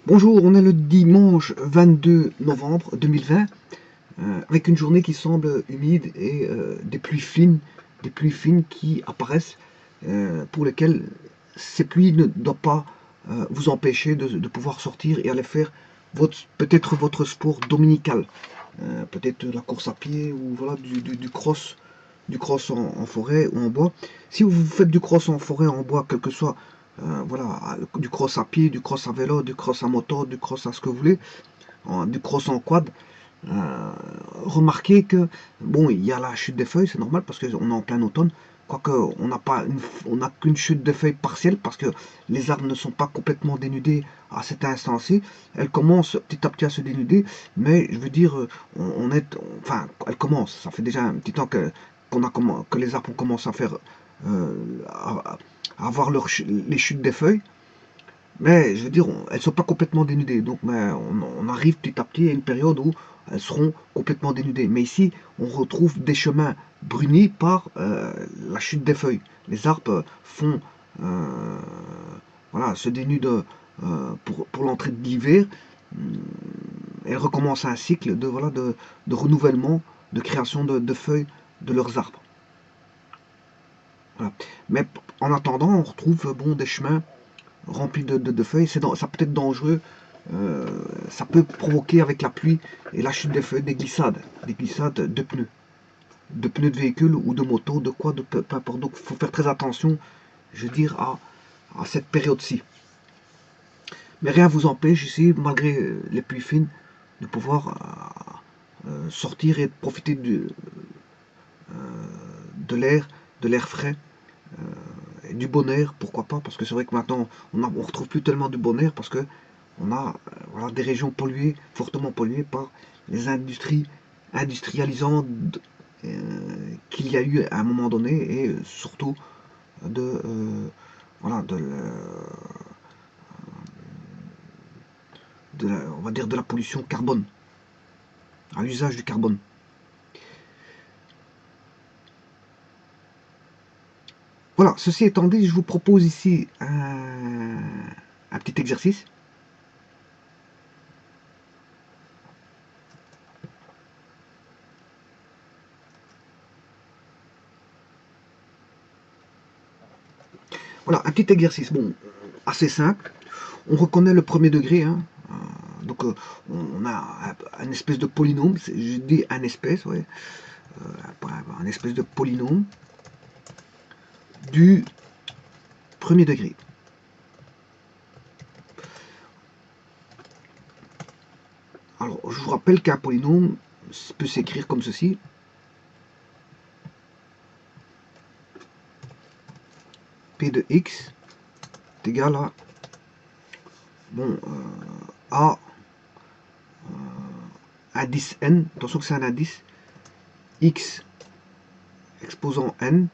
Bonjour, on est le dimanche 22 novembre 2020, avec une journée qui semble humide et des pluies fines qui apparaissent, pour lesquelles ces pluies ne doivent pas vous empêcher de pouvoir sortir et aller faire peut-être votre sport dominical, peut-être la course à pied ou voilà du cross en forêt ou en bois. Si vous faites du cross en forêt, en bois, quel que soit, voilà, du cross à pied, du cross à vélo, du cross à moto, du cross à ce que vous voulez, du cross en quad, euh, remarquez que, bon, il y a la chute des feuilles, c'est normal parce qu'on est en plein automne. Quoique on n'a qu'une chute de feuilles partielle parce que les arbres ne sont pas complètement dénudés à cet instant-ci. Elles commencent petit à petit à se dénuder, mais je veux dire, enfin, elles commencent. Ça fait déjà un petit temps que les arbres ont commencé à faire, à avoir les chutes des feuilles. Mais je veux dire, elles ne sont pas complètement dénudées. Donc mais on arrive petit à petit à une période où elles seront complètement dénudées. Mais ici, on retrouve des chemins brunis par la chute des feuilles. Les arbres font, euh, voilà, se dénudent pour l'entrée de l'hiver. Elles recommencent un cycle voilà, de renouvellement, de création de feuilles de leurs arbres. Voilà. Mais en attendant, on retrouve bon, des chemins rempli de feuilles. Ça peut être dangereux. Ça peut provoquer avec la pluie et la chute des feuilles des glissades de pneus de véhicules ou de moto, de quoi, de peu importe. Donc il faut faire très attention, je veux dire, à cette période-ci. Mais rien ne vous empêche ici, malgré les pluies fines, de pouvoir sortir et de profiter de l'air frais, et du bon air, pourquoi pas, parce que c'est vrai que maintenant on retrouve plus tellement du bon air parce que on a voilà, des régions polluées, fortement polluées par les industries industrialisantes qu'il y a eu à un moment donné et surtout de, voilà, on va dire de la pollution carbone, à l'usage du carbone. Voilà, ceci étant dit, je vous propose ici un petit exercice. Voilà, un petit exercice, bon, assez simple. On reconnaît le premier degré, hein. Donc on a un espèce de polynôme, je dis un espèce, ouais, un espèce de polynôme du premier degré. Alors je vous rappelle qu'un polynôme peut s'écrire comme ceci. P de x est égal à, bon, a indice n, attention que c'est un indice, x exposant n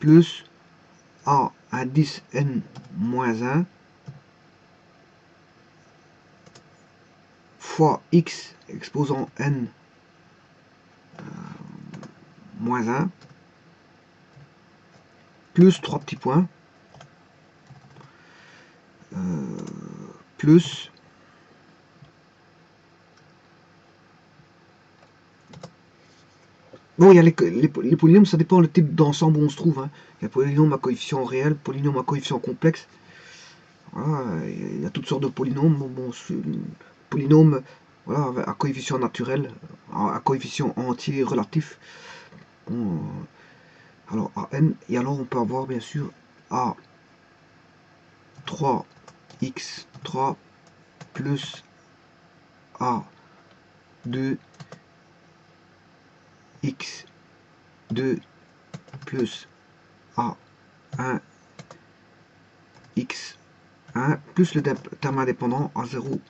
plus a indice n moins 1 fois x exposant n moins 1 plus 3 petits points plus bon, il y a les polynômes, ça dépend le type d'ensemble où on se trouve, hein. Il y a polynôme à coefficient réel, polynôme à coefficient complexe. Voilà, il y a toutes sortes de polynômes. Bon, polynôme voilà, à coefficient naturel, à coefficient entier relatif. Bon, alors à n, et alors on peut avoir bien sûr a 3x3 plus a 2x2 plus a1 x1 plus le terme indépendant à 0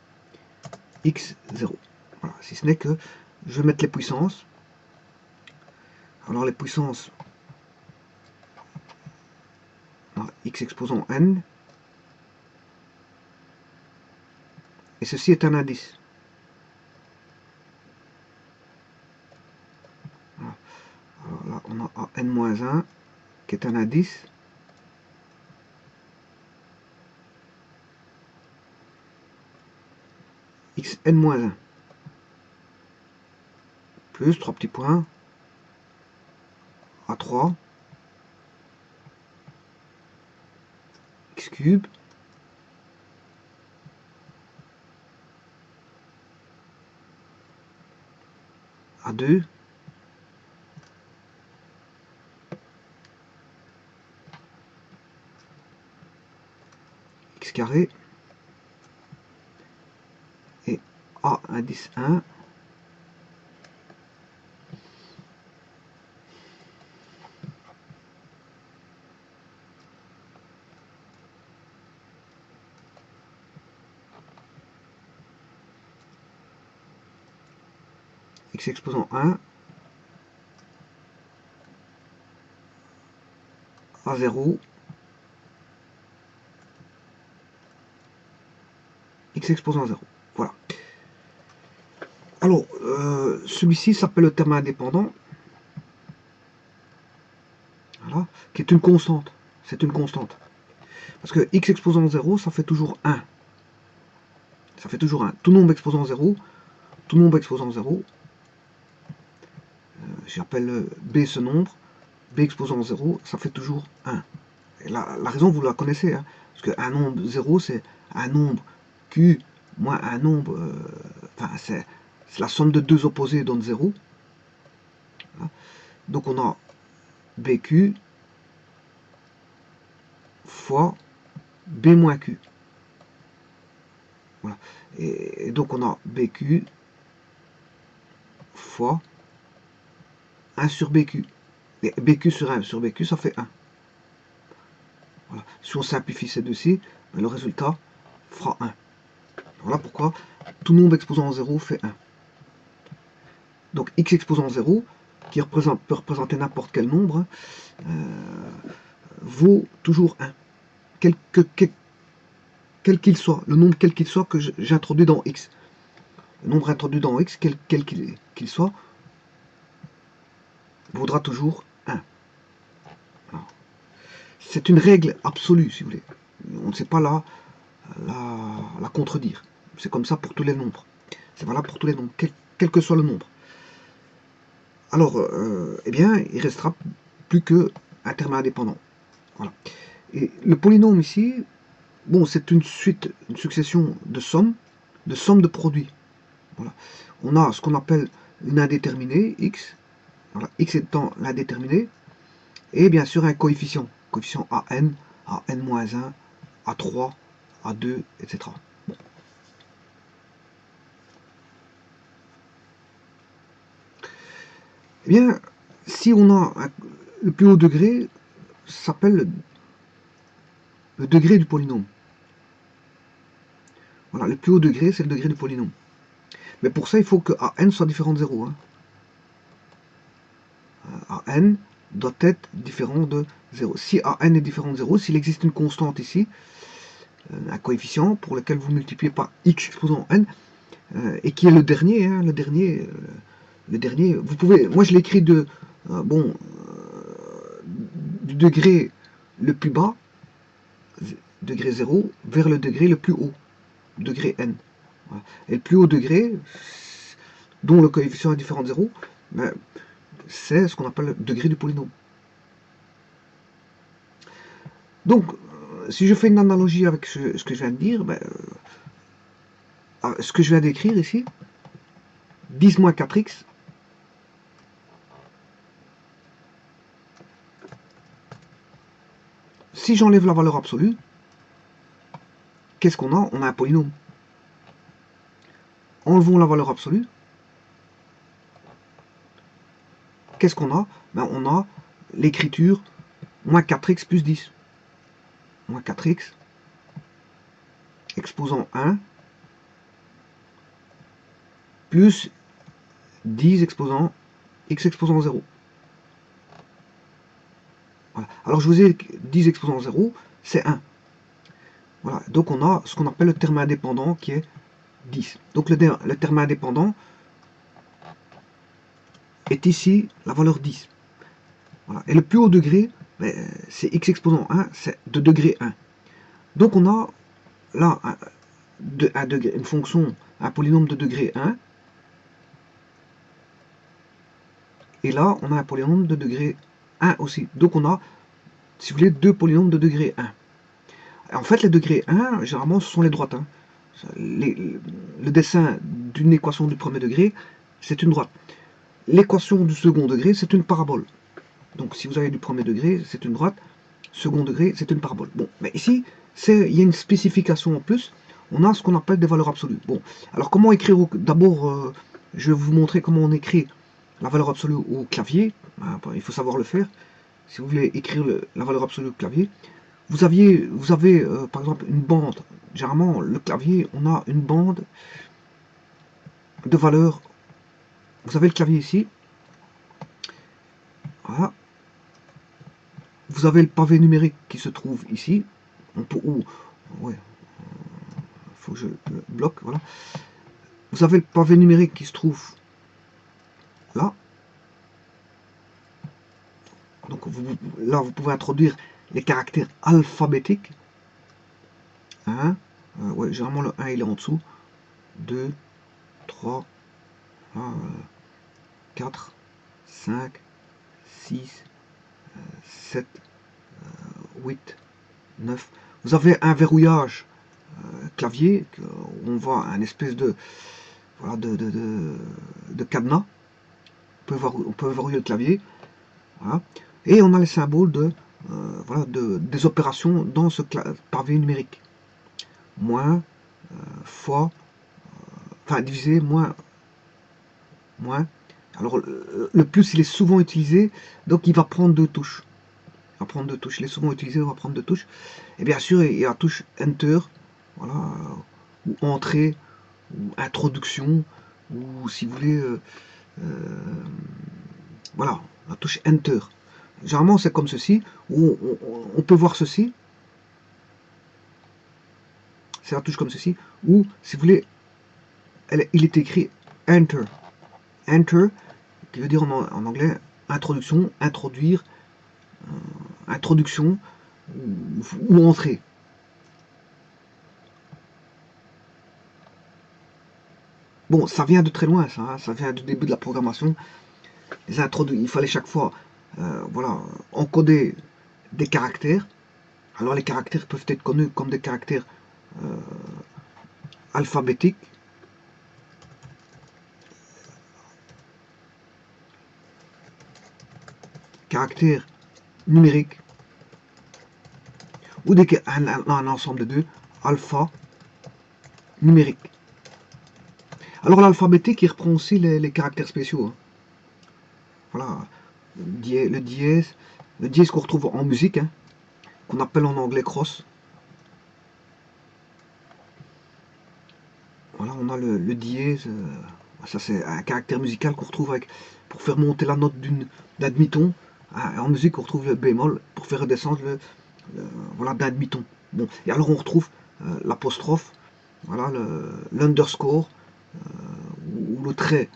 x0. Voilà, si ce n'est que je vais mettre les puissances. Alors les puissances, x exposant n, et ceci est un indice. Voilà. Alors là, on a n-1 qui est un indice. xn-1 plus 3 petits points a3 x cube a2 x carré et a indice 1 x exposant 1 à 0 x exposant 0. Voilà. Alors, celui-ci s'appelle le terme indépendant, voilà, qui est une constante. C'est une constante. Parce que x exposant 0, ça fait toujours 1. Ça fait toujours 1. Tout nombre exposant 0, tout nombre exposant 0, j'appelle B ce nombre, B exposant 0, ça fait toujours 1. Et la raison, vous la connaissez, hein, parce qu'un nombre 0, c'est un nombre Q moins un nombre, enfin, c'est la somme de deux opposés donne 0. Voilà. Donc on a BQ fois B moins Q. Voilà. Et donc on a BQ fois 1 sur BQ. Et BQ sur 1 sur BQ, ça fait 1. Voilà. Si on simplifie ces deux-ci, le résultat fera 1. Voilà pourquoi tout nombre exposant 0 fait 1. Donc x exposant 0, qui peut représenter n'importe quel nombre, vaut toujours 1. Quel qu'il soit, le nombre quel qu'il soit que j'ai introduit dans x. Le nombre introduit dans x, quel qu'il soit, vaudra toujours 1. C'est une règle absolue, si vous voulez. On ne sait pas la contredire. C'est comme ça pour tous les nombres. C'est valable pour tous les nombres, quel que soit le nombre. Alors, eh bien, il restera plus qu'un terme indépendant. Voilà. Et le polynôme ici, bon, c'est une succession de sommes de produits. Voilà. On a ce qu'on appelle une indéterminée, x, voilà, x étant l'indéterminé, et bien sûr un coefficient an, an-1, a3, a2, etc. Bon. Eh bien, si on a le plus haut degré, ça s'appelle le degré du polynôme. Voilà, le plus haut degré, c'est le degré du polynôme. Mais pour ça, il faut que an soit différent de 0. Hein. An doit être différent de 0. Si an est différent de 0, s'il existe une constante ici, un coefficient pour lequel vous multipliez par x exposant n, et qui est le dernier, hein, le dernier, vous pouvez, moi je l'écris du degré le plus bas, degré 0, vers le degré le plus haut, degré n. Voilà. Et le plus haut degré, dont le coefficient est différent de 0, ben, c'est ce qu'on appelle le degré du polynôme. Donc, si je fais une analogie avec ce que je viens de dire, ben, ce que je viens d'écrire ici, 10 moins 4x, si j'enlève la valeur absolue, qu'est-ce qu'on a? On a un polynôme. Enlevons la valeur absolue. Qu'est-ce qu'on a? Ben, on a l'écriture moins 4x plus 10. Moins 4x exposant 1 plus 10 exposant x exposant 0. Voilà. Alors je vous ai dit 10 exposant 0, c'est 1. Voilà. Donc on a ce qu'on appelle le terme indépendant qui est 10. Donc le terme indépendant est ici la valeur 10. Voilà. Et le plus haut degré, ben, c'est x exposant 1, c'est de degré 1. Donc on a là une fonction un polynôme de degré 1. Et là, on a un polynôme de degré 1 aussi. Donc on a, si vous voulez, deux polynômes de degré 1. En fait, les degrés 1, généralement, ce sont les droites. Hein. Le dessin d'une équation du premier degré, c'est une droite. L'équation du second degré, c'est une parabole. Donc si vous avez du premier degré, c'est une droite. Second degré, c'est une parabole. Bon, mais ici, il y a une spécification en plus. On a ce qu'on appelle des valeurs absolues. Bon, alors comment écrire d'abord, je vais vous montrer comment on écrit la valeur absolue au clavier. Il faut savoir le faire. Si vous voulez écrire la valeur absolue au clavier, vous avez par exemple une bande. Généralement, le clavier, on a une bande de valeurs. Vous avez le clavier ici. Voilà. Vous avez le pavé numérique qui se trouve ici. Ouais, faut que je le bloque. Voilà. Vous avez le pavé numérique qui se trouve là. Donc là, vous pouvez introduire les caractères alphabétiques. 1, ouais, généralement le 1 il est en dessous. 2, 3, 4, 5, 6, 7, 8, 9. Vous avez un verrouillage clavier, on voit un espèce de, voilà, de cadenas. On peut verrouiller le clavier. Voilà. Et on a les symboles voilà, des opérations dans ce pavé numérique. Moins, fois, enfin diviser, moins. Alors le plus il est souvent utilisé, donc il va prendre deux touches. Il va prendre deux touches. Il est souvent utilisé, on va prendre deux touches. Et bien sûr, il y a la touche Enter, voilà, ou Entrée, ou Introduction, ou si vous voulez, voilà, la touche Enter. Généralement, c'est comme ceci, où on peut voir ceci. C'est la touche comme ceci, ou si vous voulez, il est écrit Enter. Enter, qui veut dire en anglais introduction, introduire, introduction ou entrée. Bon, ça vient de très loin, ça, hein, ça vient du début de la programmation. Il fallait chaque fois voilà, encoder des caractères. Alors les caractères peuvent être connus comme des caractères alphabétiques, caractères numériques, ou un ensemble de deux, alpha, numérique. Alors l'alphabétique, il reprend aussi les caractères spéciaux. Hein. Voilà, le dièse qu'on retrouve en musique, hein, qu'on appelle en anglais cross. Voilà, on a le dièse, ça c'est un caractère musical qu'on retrouve pour faire monter la note d'un demi-ton. En musique, on retrouve le bémol pour faire redescendre voilà, d'un demi-ton. Bon, et alors on retrouve l'apostrophe, voilà, l'underscore, ou le trait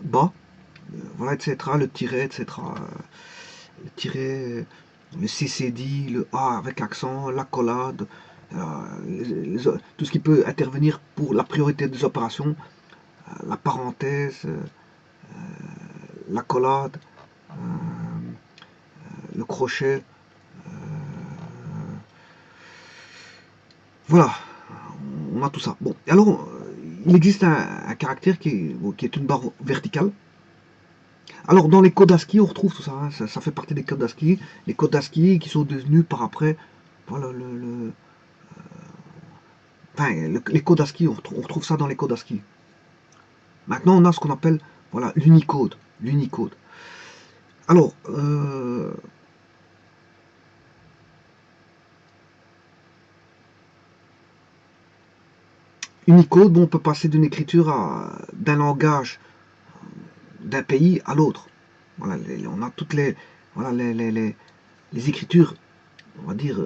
bas, voilà, etc., le tiret, etc., le tiret, le CCD, le A avec accent, l'accolade, tout ce qui peut intervenir pour la priorité des opérations, la parenthèse, l'accolade, le crochet. Voilà, on a tout ça. Bon, alors, il existe un caractère qui est une barre verticale. Alors, dans les codes ASCII, on retrouve tout ça, hein, ça fait partie des codes ASCII. Les codes ASCII qui sont devenus par après, voilà, les codes ASCII, on retrouve ça dans les codes ASCII. Maintenant, on a ce qu'on appelle, voilà, l'Unicode. L'Unicode. Alors, Unicode, bon, on peut passer d'une écriture d'un langage d'un pays à l'autre. Voilà, on a toutes voilà, les écritures, on va dire,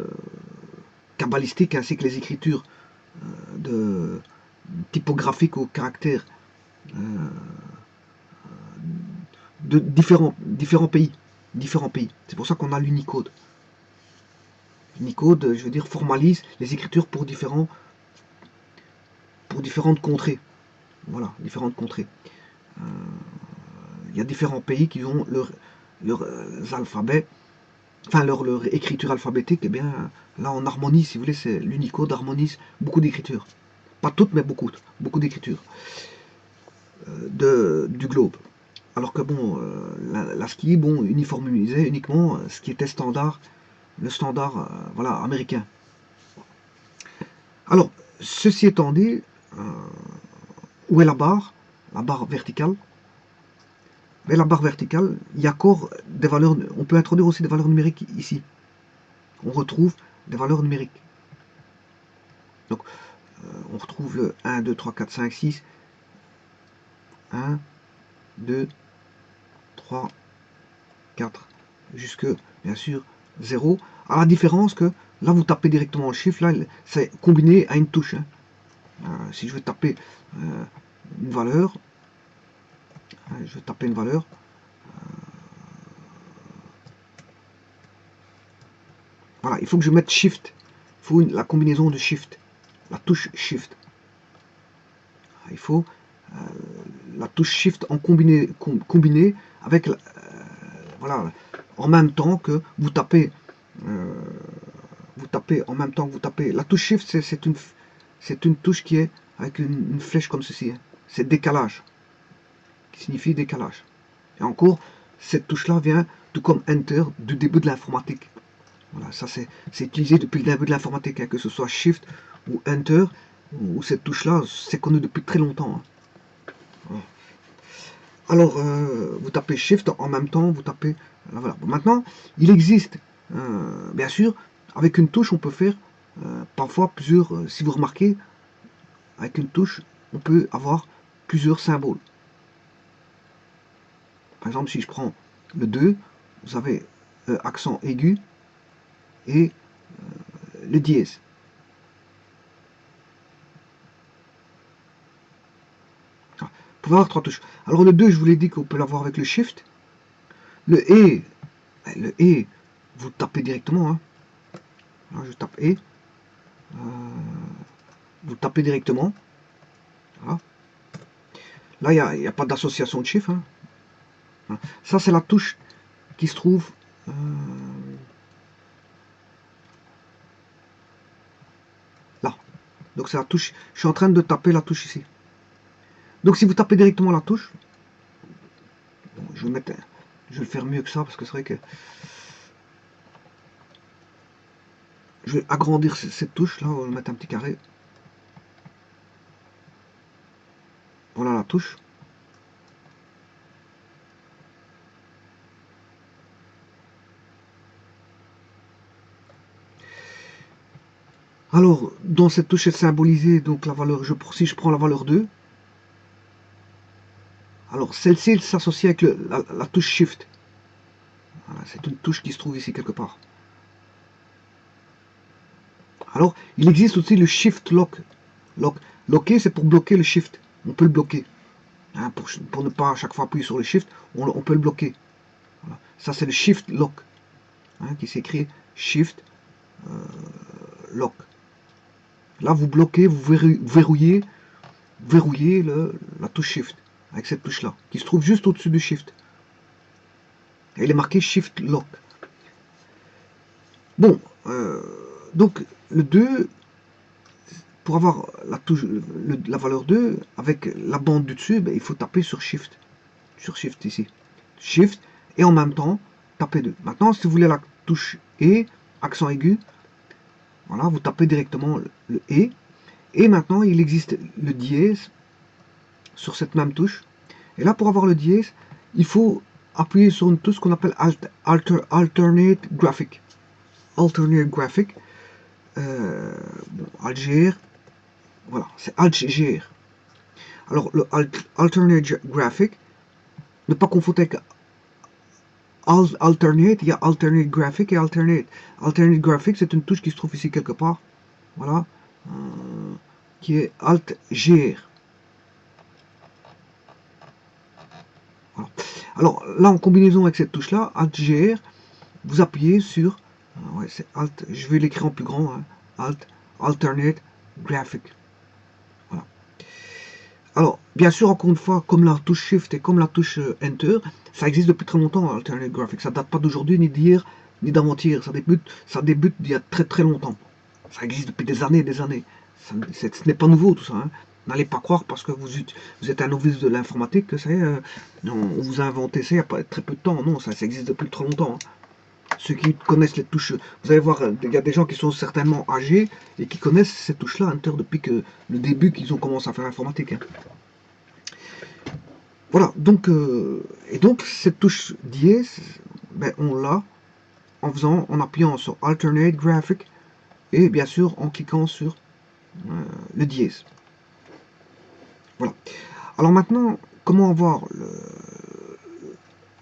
kabbalistiques, ainsi que les écritures de typographiques au caractère de différents pays. C'est pour ça qu'on a l'Unicode. L'Unicode, je veux dire, formalise les écritures pour différentes contrées. voilà, différentes contrées. Il y a différents pays qui ont leurs alphabets, enfin leur écriture alphabétique, et bien là on harmonise, si vous voulez, c'est l'Unicode harmonise beaucoup d'écritures. Pas toutes, mais beaucoup d'écritures du globe. Alors que bon, l'ASCII, bon, uniformisait uniquement ce qui était standard, le standard voilà, américain. Alors, ceci étant dit, où est la barre? La barre verticale. Mais la barre verticale, il y a encore des valeurs, on peut introduire aussi des valeurs numériques ici. On retrouve des valeurs numériques. Donc, on retrouve le 1, 2, 3, 4, 5, 6. 1, 2, 3, 4, jusque, bien sûr, 0. À la différence que, là, vous tapez directement le chiffre, là, c'est combiné à une touche. Hein. Si je veux taper une valeur, je vais taper une valeur, voilà, il faut que je mette Shift. Il faut la combinaison de Shift, la touche Shift. Il faut la touche Shift en combiné avec, voilà, en même temps que vous tapez, en même temps que vous tapez. La touche Shift, c'est une touche qui est avec une flèche comme ceci. Hein. C'est décalage, qui signifie décalage. Et encore, cette touche-là vient, tout comme Enter, du début de l'informatique. Voilà, ça c'est utilisé depuis le début de l'informatique, hein, que ce soit Shift ou Enter, ou cette touche-là, c'est connu depuis très longtemps. Hein. Voilà. Alors, vous tapez Shift, en même temps, vous tapez... Voilà. Bon, maintenant, il existe, bien sûr, avec une touche, on peut faire parfois plusieurs... si vous remarquez, avec une touche, on peut avoir plusieurs symboles. Par exemple, si je prends le 2, vous avez accent aigu et le dièse. Vous pouvez avoir 3 touches. Alors le 2, je vous l'ai dit qu'on peut l'avoir avec le Shift. Le E, vous tapez directement. Hein. Alors, je tape E. Vous tapez directement. Voilà. Là, il n'y a pas d'association de chiffres. Hein. Ça, c'est la touche qui se trouve là. Donc c'est la touche. Je suis en train de taper la touche ici. Donc si vous tapez directement la touche, bon, je vais le faire mieux que ça parce que c'est vrai que je vais agrandir cette touche là, on va mettre un petit carré. Voilà la touche. Alors, dans cette touche est symbolisée donc la valeur, si je prends la valeur 2, alors celle-ci s'associe avec la touche Shift. Voilà, c'est une touche qui se trouve ici quelque part. Alors, il existe aussi le Shift Lock. Locker, c'est pour bloquer le Shift. On peut le bloquer. Hein, pour ne pas à chaque fois appuyer sur le Shift, on peut le bloquer. Voilà. Ça, c'est le Shift Lock. Hein, qui s'écrit Shift Lock. Là, vous bloquez, vous verrouillez la touche Shift. Avec cette touche-là, qui se trouve juste au-dessus du Shift. Et il est marqué Shift Lock. Bon, donc le 2, pour avoir la touche, la valeur 2, avec la bande du dessus, ben, il faut taper sur Shift. Sur Shift ici. Shift, et en même temps, taper 2. Maintenant, si vous voulez la touche E, accent aigu, voilà, vous tapez directement le E. Et maintenant, il existe le dièse sur cette même touche. Et là, pour avoir le dièse, il faut appuyer sur une touche qu'on appelle Alternate Graphic. Alternate Graphic. Bon, Alt-GR. Voilà, c'est Alt-GR. Alors, le Alternate Graphic, ne pas confondre avec Alternate, il y a Alternate Graphic et Alternate. Alternate Graphic, c'est une touche qui se trouve ici quelque part. Voilà. Qui est Alt-GR. Voilà. Alors là, en combinaison avec cette touche-là, Alt-GR, vous appuyez sur, ouais, c'est Alt, je vais l'écrire en plus grand, hein, Alt, Alternate Graphic. Voilà. Alors, bien sûr, encore une fois, comme la touche Shift et comme la touche Enter, ça existe depuis très longtemps, Alternate Graphics. Ça date pas d'aujourd'hui, ni d'hier, ni d'avant-hier. Ça débute d'il y a très très longtemps. Ça existe depuis des années et des années. Ce n'est pas nouveau tout ça. Hein. N'allez pas croire parce que vous êtes un novice de l'informatique que on vous a inventé ça il y a pas très peu de temps. Non, ça existe depuis très longtemps. Hein. Ceux qui connaissent les touches, vous allez voir, il y a des gens qui sont certainement âgés et qui connaissent ces touches-là Enter depuis que le début qu'ils ont commencé à faire l'informatique. Hein. Voilà, donc, et donc cette touche dièse, ben, on l'a en appuyant sur Alternate Graphic et bien sûr en cliquant sur le dièse. Voilà. Alors maintenant, comment avoir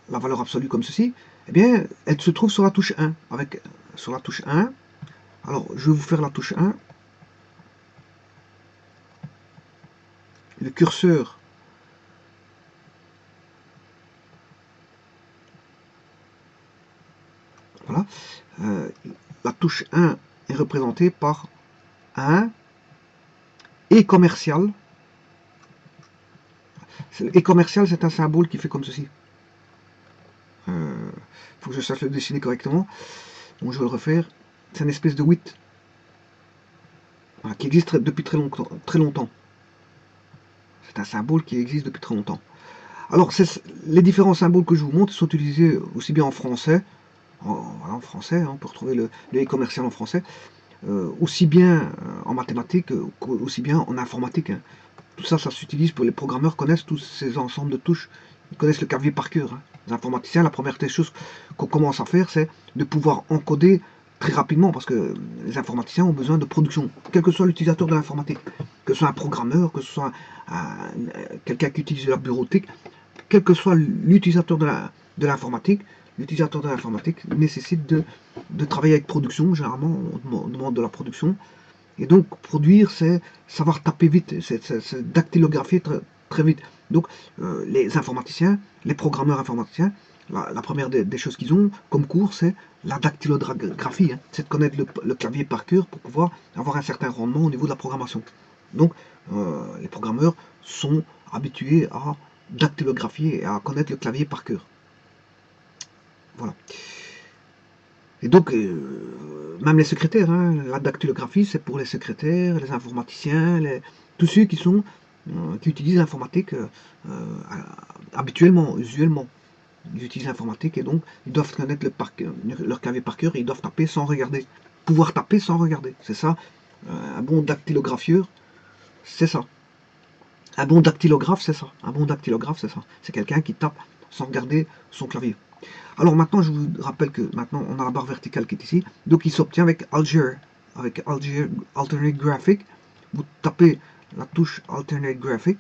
la valeur absolue comme ceci? Eh bien, elle se trouve sur la touche 1. Sur la touche 1, alors je vais vous faire la touche 1. Le curseur voilà. La touche 1 est représentée par 1 et commercial. Et commercial, c'est un symbole qui fait comme ceci. Faut que je sache le dessiner correctement. Donc je vais le refaire. C'est une espèce de 8 voilà, qui existe depuis très longtemps. C'est un symbole qui existe depuis très longtemps. Alors, les différents symboles que je vous montre sont utilisés aussi bien en français, en français, hein, on peut retrouver le e-commercial en français, aussi bien en mathématiques, aussi bien en informatique. Hein. Tout ça, ça s'utilise pour les programmeurs connaissent tous ces ensembles de touches. Ils connaissent le clavier par cœur. Hein. Les informaticiens, la première des choses qu'on commence à faire, c'est de pouvoir encoder très rapidement, parce que les informaticiens ont besoin de production, quel que soit l'utilisateur de l'informatique, que ce soit un programmeur, que ce soit quelqu'un qui utilise la bureautique, quel que soit l'utilisateur de l'informatique, l'utilisateur de l'informatique nécessite de travailler avec production. Généralement, on demande de la production. Et donc, produire, c'est savoir taper vite, c'est dactylographier très vite. Donc, les informaticiens, les programmeurs informaticiens, la première des choses qu'ils ont comme cours, c'est la dactylographie. Hein. C'est de connaître le clavier par cœur pour pouvoir avoir un certain rendement au niveau de la programmation. Donc, les programmeurs sont habitués à dactylographier et à connaître le clavier par cœur. Voilà. Et donc, même les secrétaires, hein, la dactylographie, c'est pour les secrétaires, les informaticiens, tous ceux qui utilisent l'informatique habituellement, usuellement. Ils utilisent l'informatique et donc ils doivent connaître leur clavier par cœur et ils doivent taper sans regarder. Pouvoir taper sans regarder. C'est ça. Un bon dactylographieur, c'est ça. Un bon dactylographe, c'est ça. Un bon dactylographe, c'est ça. C'est quelqu'un qui tape sans regarder son clavier. Alors maintenant, je vous rappelle que maintenant, on a la barre verticale qui est ici. Donc, il s'obtient avec Alger, Alternate Graphic. Vous tapez la touche Alternate Graphic.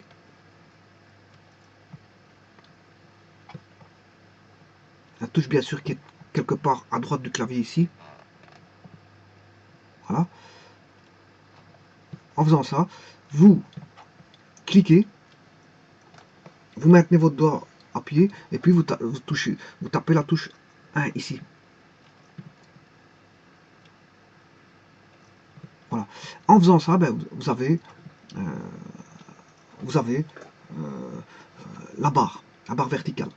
La touche, bien sûr, qui est quelque part à droite du clavier ici. Voilà. En faisant ça, vous cliquez, vous maintenez votre doigt appuyé, et puis vous tapez la touche 1 ici. Voilà. En faisant ça, ben, vous avez la barre verticale.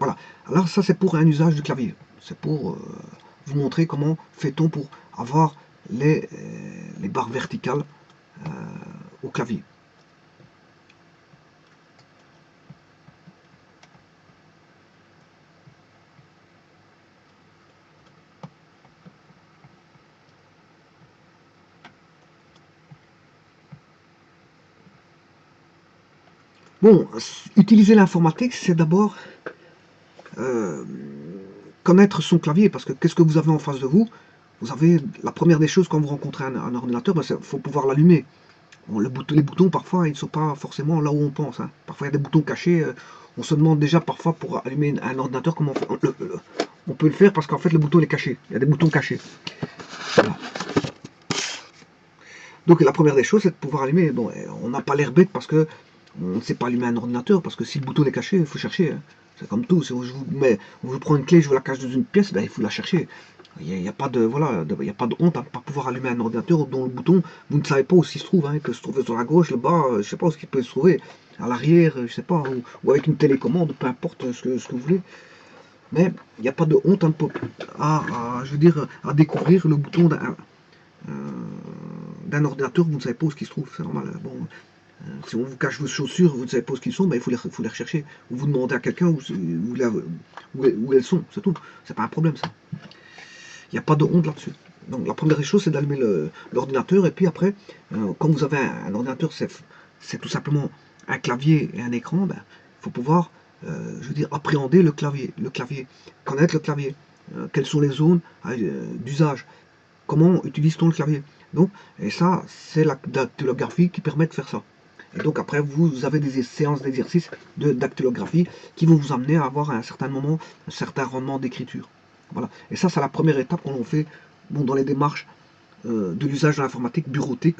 Voilà. Alors ça, c'est pour un usage du clavier. C'est pour vous montrer comment fait-on pour avoir les barres verticales au clavier. Bon, utiliser l'informatique, c'est d'abord connaître son clavier, parce que qu'est-ce que vous avez en face de vous? Vous avez la première des choses quand vous rencontrez un ordinateur, ben, faut pouvoir l'allumer. Bon, les boutons, parfois, ils ne sont pas forcément là où on pense. Hein. Parfois, il y a des boutons cachés. On se demande déjà parfois pour allumer un ordinateur comment on peut le faire, parce qu'en fait, le bouton est caché. Il y a des boutons cachés. Voilà. Donc, la première des choses, c'est de pouvoir allumer. Bon, on n'a pas l'air bête parce que on ne sait pas allumer un ordinateur, parce que si le bouton est caché, il faut chercher. Hein. C'est comme tout. Si on vous prend une clé, je vous la cache dans une pièce, ben, il faut la chercher. Il n'y a pas de, voilà, il y a pas de honte à ne pas pouvoir allumer un ordinateur dont le bouton, vous ne savez pas où il se trouve, hein, que se trouve sur la gauche, le bas, je ne sais pas où il peut se trouver, à l'arrière, je sais pas, ou avec une télécommande, peu importe ce que vous voulez. Mais il n'y a pas de honte je veux dire, à découvrir le bouton d'un ordinateur, vous ne savez pas où il se trouve, c'est normal. Bon, si on vous cache vos chaussures, vous ne savez pas où ils sont, ben, il faut les rechercher. Ou vous demandez à quelqu'un où elles sont, c'est tout. C'est pas un problème ça. Il n'y a pas de honte là-dessus. Donc la première des choses, c'est d'allumer l'ordinateur. Et puis après, quand vous avez un ordinateur, c'est tout simplement un clavier et un écran. Ben, il faut pouvoir, je veux dire, appréhender le clavier, connaître le clavier. Quelles sont les zones d'usage. Comment utilise-t-on le clavier. Donc, et ça, c'est la dactylographie qui permet de faire ça. Et donc après, vous avez des séances d'exercice de dactylographie qui vont vous amener à avoir à un certain moment un certain rendement d'écriture. Voilà. Et ça, c'est la première étape qu'on fait dans les démarches de l'usage de l'informatique bureautique.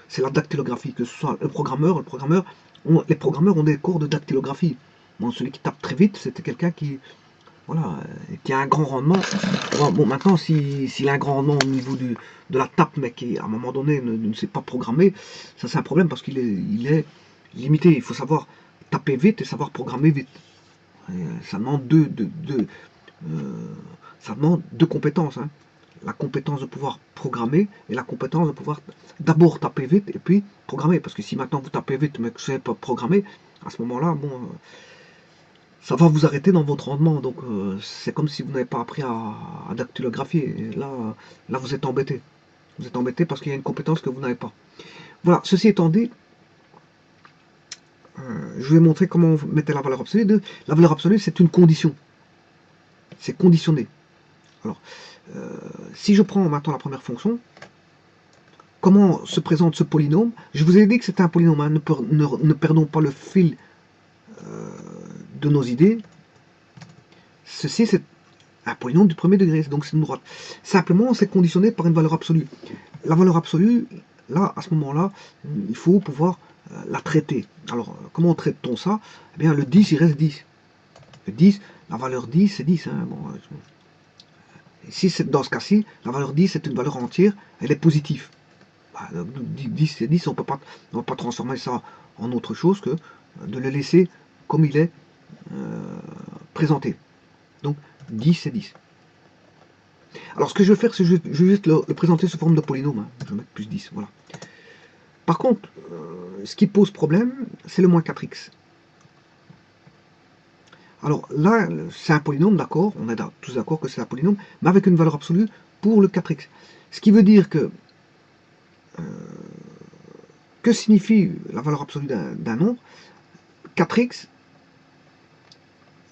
C'est la dactylographie, que ce soit le programmeur, les programmeurs ont des cours de dactylographie. Bon, celui qui tape très vite, c'était quelqu'un voilà, qui a un grand rendement. Bon, maintenant, s'il a un grand rendement au niveau de la tape, mais qui, à un moment donné, ne sait pas programmer, ça c'est un problème parce qu'il est limité. Il faut savoir taper vite et savoir programmer vite. Ça demande ça demande deux compétences. Hein. La compétence de pouvoir programmer et la compétence de pouvoir d'abord taper vite et puis programmer. Parce que si maintenant vous tapez vite mais que vous ne savez pas programmer, à ce moment-là, bon, ça va vous arrêter dans votre rendement. Donc c'est comme si vous n'avez pas appris à dactylographier. Et là, vous êtes embêté. Vous êtes embêté parce qu'il y a une compétence que vous n'avez pas. Voilà, ceci étant dit, je vais montrer comment on mettait la valeur absolue. La valeur absolue, c'est une condition. C'est conditionné. Alors, si je prends maintenant la première fonction, comment se présente ce polynôme? Je vous ai dit que c'était un polynôme. Hein. Ne perdons pas le fil de nos idées. Ceci, c'est un polynôme du premier degré, donc c'est une droite. Simplement, c'est conditionné par une valeur absolue. La valeur absolue, là, à ce moment-là, il faut pouvoir la traiter. Alors, comment traite-t-on ça? Eh bien, le 10, il reste 10. Le 10, la valeur 10, c'est 10. Hein. Bon, ici, dans ce cas-ci, la valeur 10 est une valeur entière, elle est positive. Bah, 10, c'est 10, on ne va pas transformer ça en autre chose que de le laisser comme il est présenté. Donc, 10, c'est 10. Alors, ce que je vais faire, c'est que je vais juste le présenter sous forme de polynôme. Hein. Je vais mettre plus 10, voilà. Par contre, ce qui pose problème, c'est le moins 4x. Alors là, c'est un polynôme, d'accord, on est tous d'accord que c'est un polynôme, mais avec une valeur absolue pour le 4x. Ce qui veut dire que signifie la valeur absolue d'un nombre? 4x,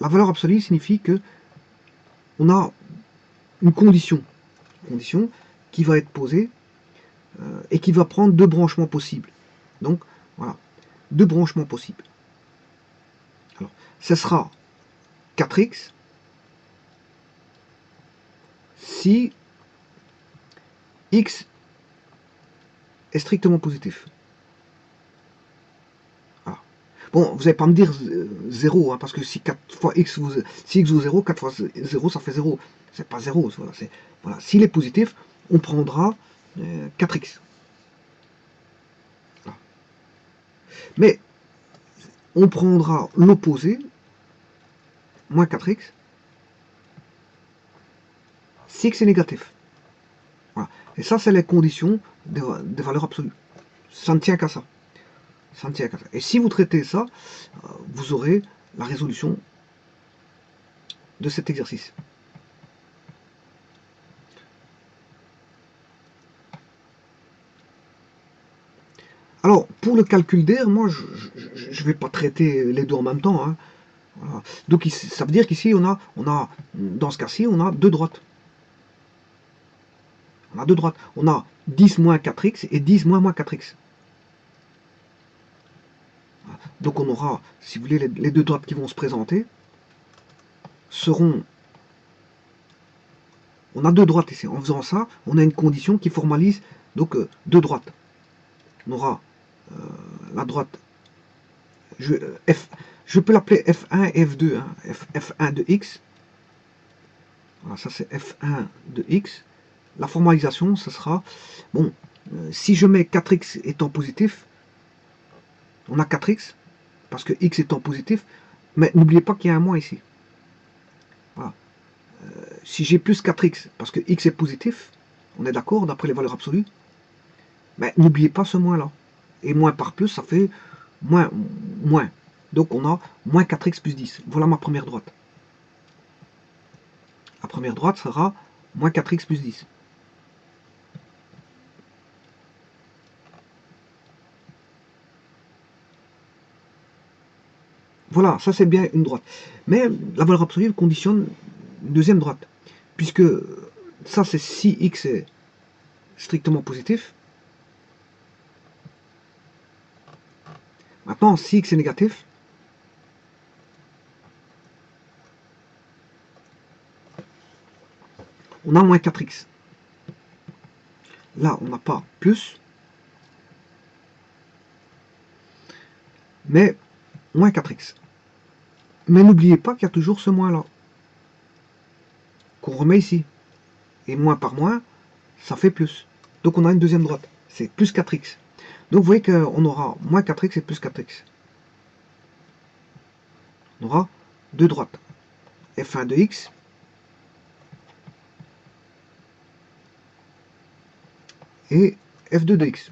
la valeur absolue signifie que on a une condition qui va être posée et qui va prendre deux branchements possibles. Donc, voilà, deux branchements possibles. Alors, ce sera 4x si x est strictement positif. Voilà. Bon, vous n'allez pas me dire 0, hein, parce que si 4 fois x si x vaut 0, 4 fois 0, ça fait 0. C'est pas 0. Voilà, voilà. S'il est positif, on prendra 4x. Voilà. Mais on prendra l'opposé, moins 4x, si x est négatif. Voilà. Et ça, c'est les conditions des valeurs absolues. Ça ne tient qu'à ça. Ça ne tient qu'à ça. Et si vous traitez ça, vous aurez la résolution de cet exercice. Alors, pour le calcul d'air, moi, je ne vais pas traiter les deux en même temps. Hein. Voilà. Donc, ça veut dire qu'ici, dans ce cas-ci, on a deux droites. On a deux droites. On a 10 moins 4x et 10 moins 4x. Donc on aura, si vous voulez, les deux droites qui vont se présenter seront... On a deux droites ici. En faisant ça, on a une condition qui formalise donc deux droites. On aura la droite... Je peux l'appeler F1 et F2. Hein, F1 de x Voilà, ça c'est f1 de x. La formalisation, ce sera, bon, si je mets 4x étant positif, on a 4x, parce que x étant positif, mais n'oubliez pas qu'il y a un moins ici. Voilà. Si j'ai plus 4x, parce que x est positif, on est d'accord, d'après les valeurs absolues, mais n'oubliez pas ce moins-là. Et moins par plus, ça fait moins. Donc on a moins 4x plus 10. Voilà ma première droite. La première droite sera moins 4x plus 10. Voilà, ça c'est bien une droite. Mais la valeur absolue conditionne une deuxième droite. Puisque ça c'est si x est strictement positif. Maintenant, si x est négatif, on a moins 4x. Là, on n'a pas plus, mais moins 4x. Mais n'oubliez pas qu'il y a toujours ce moins-là, qu'on remet ici. Et moins par moins, ça fait plus. Donc on a une deuxième droite, c'est plus 4x. Donc vous voyez qu'on aura moins 4x et plus 4x. On aura deux droites. F1 de x et F2 de x.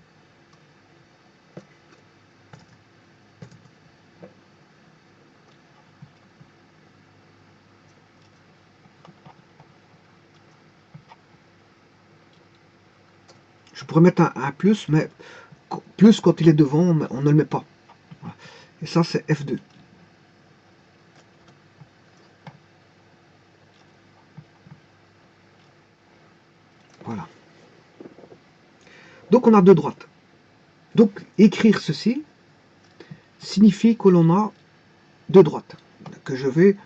Je pourrais mettre un plus, mais plus quand il est devant, on ne le met pas. Voilà. Et ça, c'est F2. Voilà. Donc on a deux droites. Donc écrire ceci signifie que l'on a deux droites, que je vais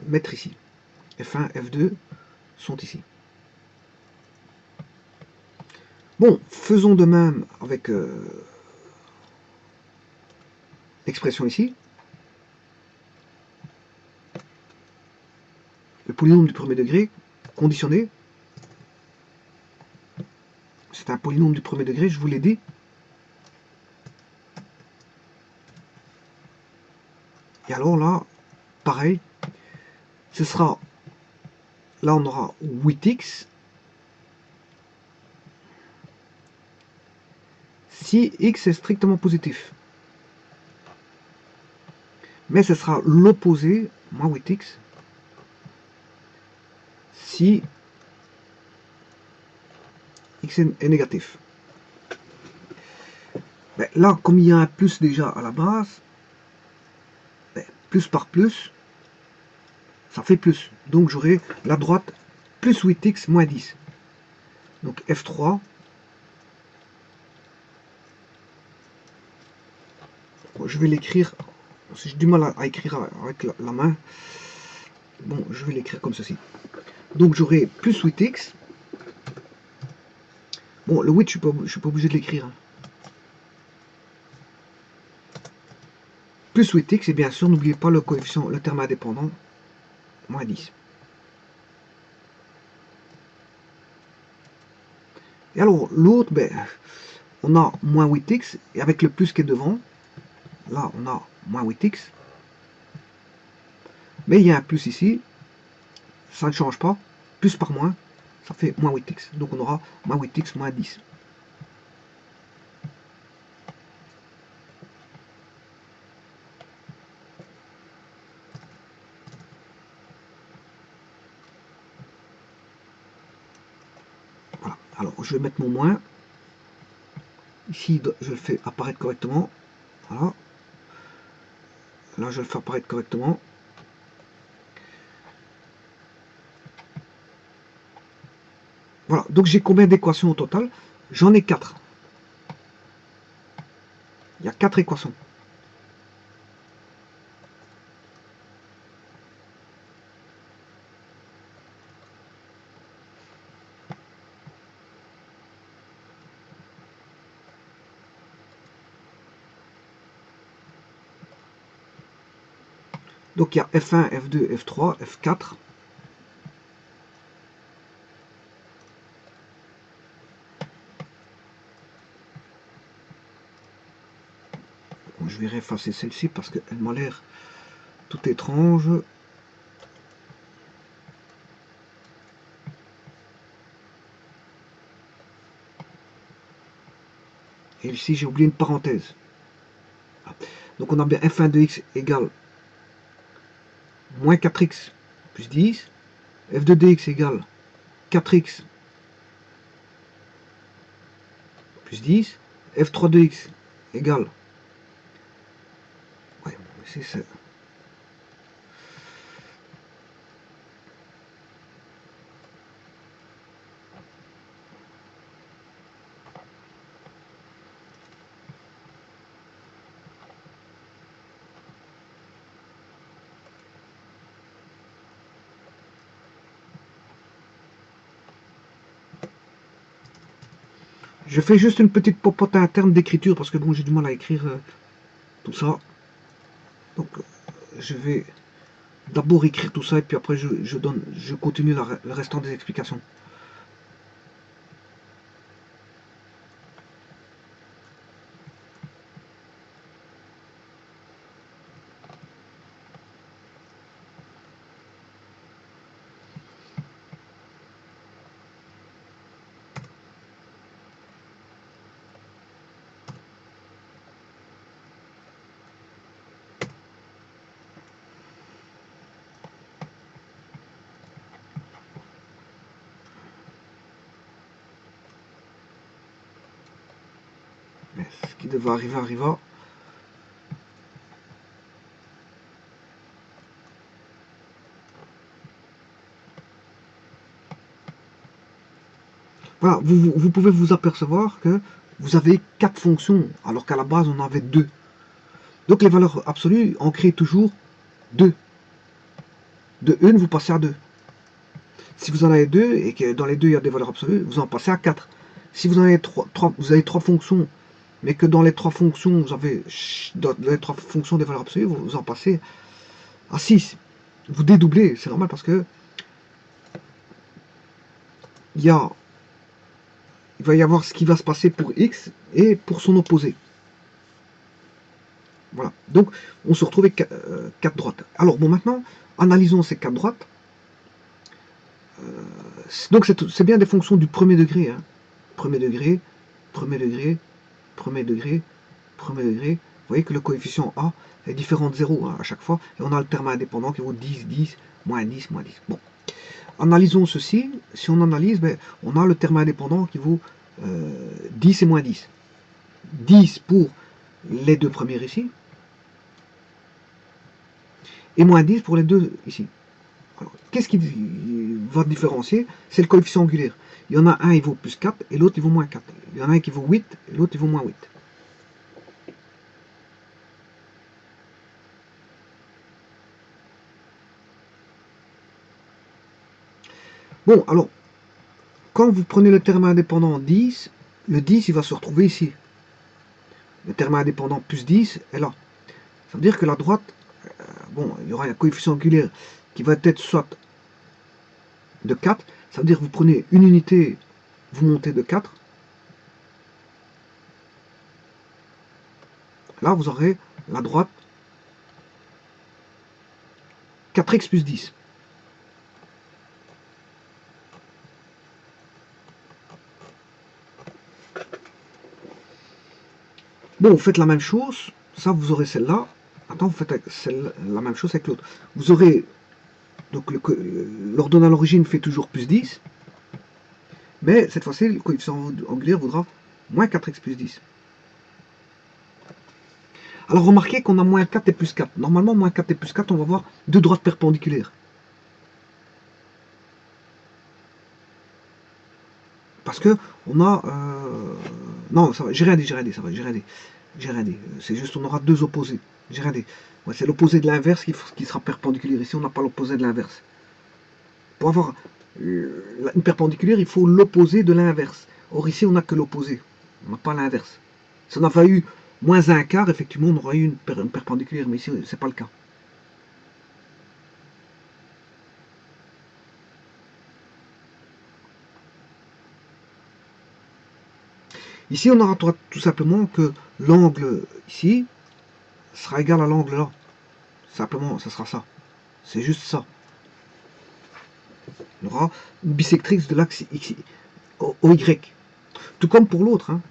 mettre ici. F1, F2 sont ici. Bon, faisons de même avec l'expression ici. Le polynôme du premier degré, conditionné. C'est un polynôme du premier degré, je vous l'ai dit. Et alors là, pareil, ce sera, là on aura 8x. Si x est strictement positif. Mais ce sera l'opposé, moins 8x, si x est négatif. Ben, là, comme il y a un plus déjà à la base, ben, plus par plus, ça fait plus. Donc j'aurai la droite plus 8x moins 10. Donc F3. Bon, je vais l'écrire. Si j'ai du mal à écrire avec la main, bon, je vais l'écrire comme ceci. Donc j'aurai plus 8x. Bon, le 8, je ne suis pas obligé de l'écrire. Hein. Plus 8x, et bien sûr, n'oubliez pas le coefficient, le terme indépendant, moins 10. Et alors, l'autre, ben, on a moins 8x, et avec le plus qui est devant, là, on a moins 8x. Mais il y a un plus ici, ça ne change pas. Plus par moins, ça fait moins 8x. Donc on aura moins 8x moins 10. Voilà. Alors, je vais mettre mon moins. Ici, je le fais apparaître correctement. Voilà. Là, je le fais apparaître correctement. Voilà. Donc, j'ai combien d'équations au total? J'en ai 4. Il y a 4 équations. Donc il y a F1, F2, F3, F4. Bon, je vais réeffacer celle-ci parce qu'elle m'a l'air tout étrange. Et ici j'ai oublié une parenthèse. Donc on a bien F1 de x égale moins 4x plus 10. F2 de x égale 4x plus 10. F3 de x égale... Ouais, c'est ça. Je fais juste une petite popote interne d'écriture parce que bon, j'ai du mal à écrire tout ça. Donc, je vais d'abord écrire tout ça et puis après je continue le restant des explications. Mais ce qui devait arriver arriva. Voilà, vous pouvez vous apercevoir que vous avez 4 fonctions, alors qu'à la base on avait 2. Donc les valeurs absolues, on crée toujours 2. De 1, vous passez à 2. Si vous en avez 2 et que dans les deux il y a des valeurs absolues, vous en passez à 4. Si vous en avez 3, vous avez 3 fonctions, mais que dans les 3 fonctions, vous avez dans les 3 fonctions des valeurs absolues, vous en passez à 6. Vous dédoublez, c'est normal parce que il va y avoir ce qui va se passer pour x et pour son opposé. Voilà. Donc, on se retrouve avec 4 droites. Alors, bon, maintenant, analysons ces 4 droites. Donc, c'est bien des fonctions du premier degré. Hein. Premier degré, premier degré, premier degré, premier degré. Vous voyez que le coefficient A est différent de 0 hein, à chaque fois. Et on a le terme indépendant qui vaut 10, 10, moins 10, moins 10. Bon. Analysons ceci. Si on analyse, ben, on a le terme indépendant qui vaut 10 et moins 10. 10 pour les deux premiers ici. Et moins 10 pour les deux ici. Qu'est-ce qui va différencier? C'est le coefficient angulaire. Il y en a un, il vaut plus 4, et l'autre, il vaut moins 4. Il y en a un qui vaut 8, et l'autre, il vaut moins 8. Bon, alors, quand vous prenez le terme indépendant 10, le 10, il va se retrouver ici. Le terme indépendant plus 10 est là. Ça veut dire que la droite, bon, il y aura un coefficient angulaire qui va être soit de 4, ça veut dire que vous prenez une unité, vous montez de 4. Là, vous aurez la droite 4x plus 10. Bon, vous faites la même chose, ça vous aurez celle-là. Attends, vous faites la même chose avec l'autre. Vous aurez, donc l'ordonnée à l'origine fait toujours plus 10, mais cette fois-ci, le coefficient angulaire voudra moins 4x plus 10. Alors remarquez qu'on a moins 4 et plus 4. Normalement, moins 4 et plus 4, on va voir deux droites perpendiculaires. Parce que on a... non, ça va, j'ai rien dit, ça va, j'ai rien dit. C'est juste on aura deux opposés. J'ai rien dit. Ouais, c'est l'opposé de l'inverse qui sera perpendiculaire. Ici, on n'a pas l'opposé de l'inverse. Pour avoir une perpendiculaire, il faut l'opposé de l'inverse. Or ici, on n'a que l'opposé. On n'a pas l'inverse. Si on avait eu moins un quart, effectivement, on aurait eu une perpendiculaire. Mais ici, c'est pas le cas. Ici, on aura tout simplement que l'angle ici sera égal à l'angle là. Simplement, ça sera ça. C'est juste ça. On aura une bisectrice de l'axe OY. Tout comme pour l'autre. Hein.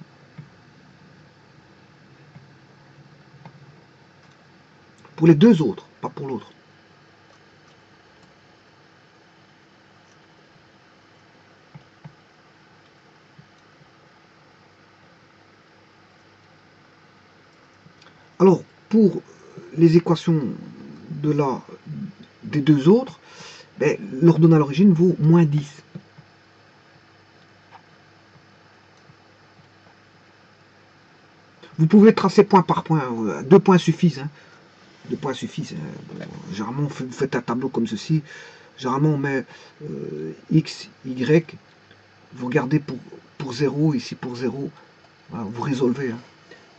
Pour les deux autres, pas pour l'autre. Alors, pour les équations des deux autres, ben, l'ordonnée à l'origine vaut moins 10. Vous pouvez tracer point par point, 2 points suffisent. Hein. 2 points suffisent. Hein. Bon, généralement, vous faites un tableau comme ceci. Généralement, on met X, Y. Vous regardez pour 0, ici pour 0. Voilà, vous résolvez. Hein.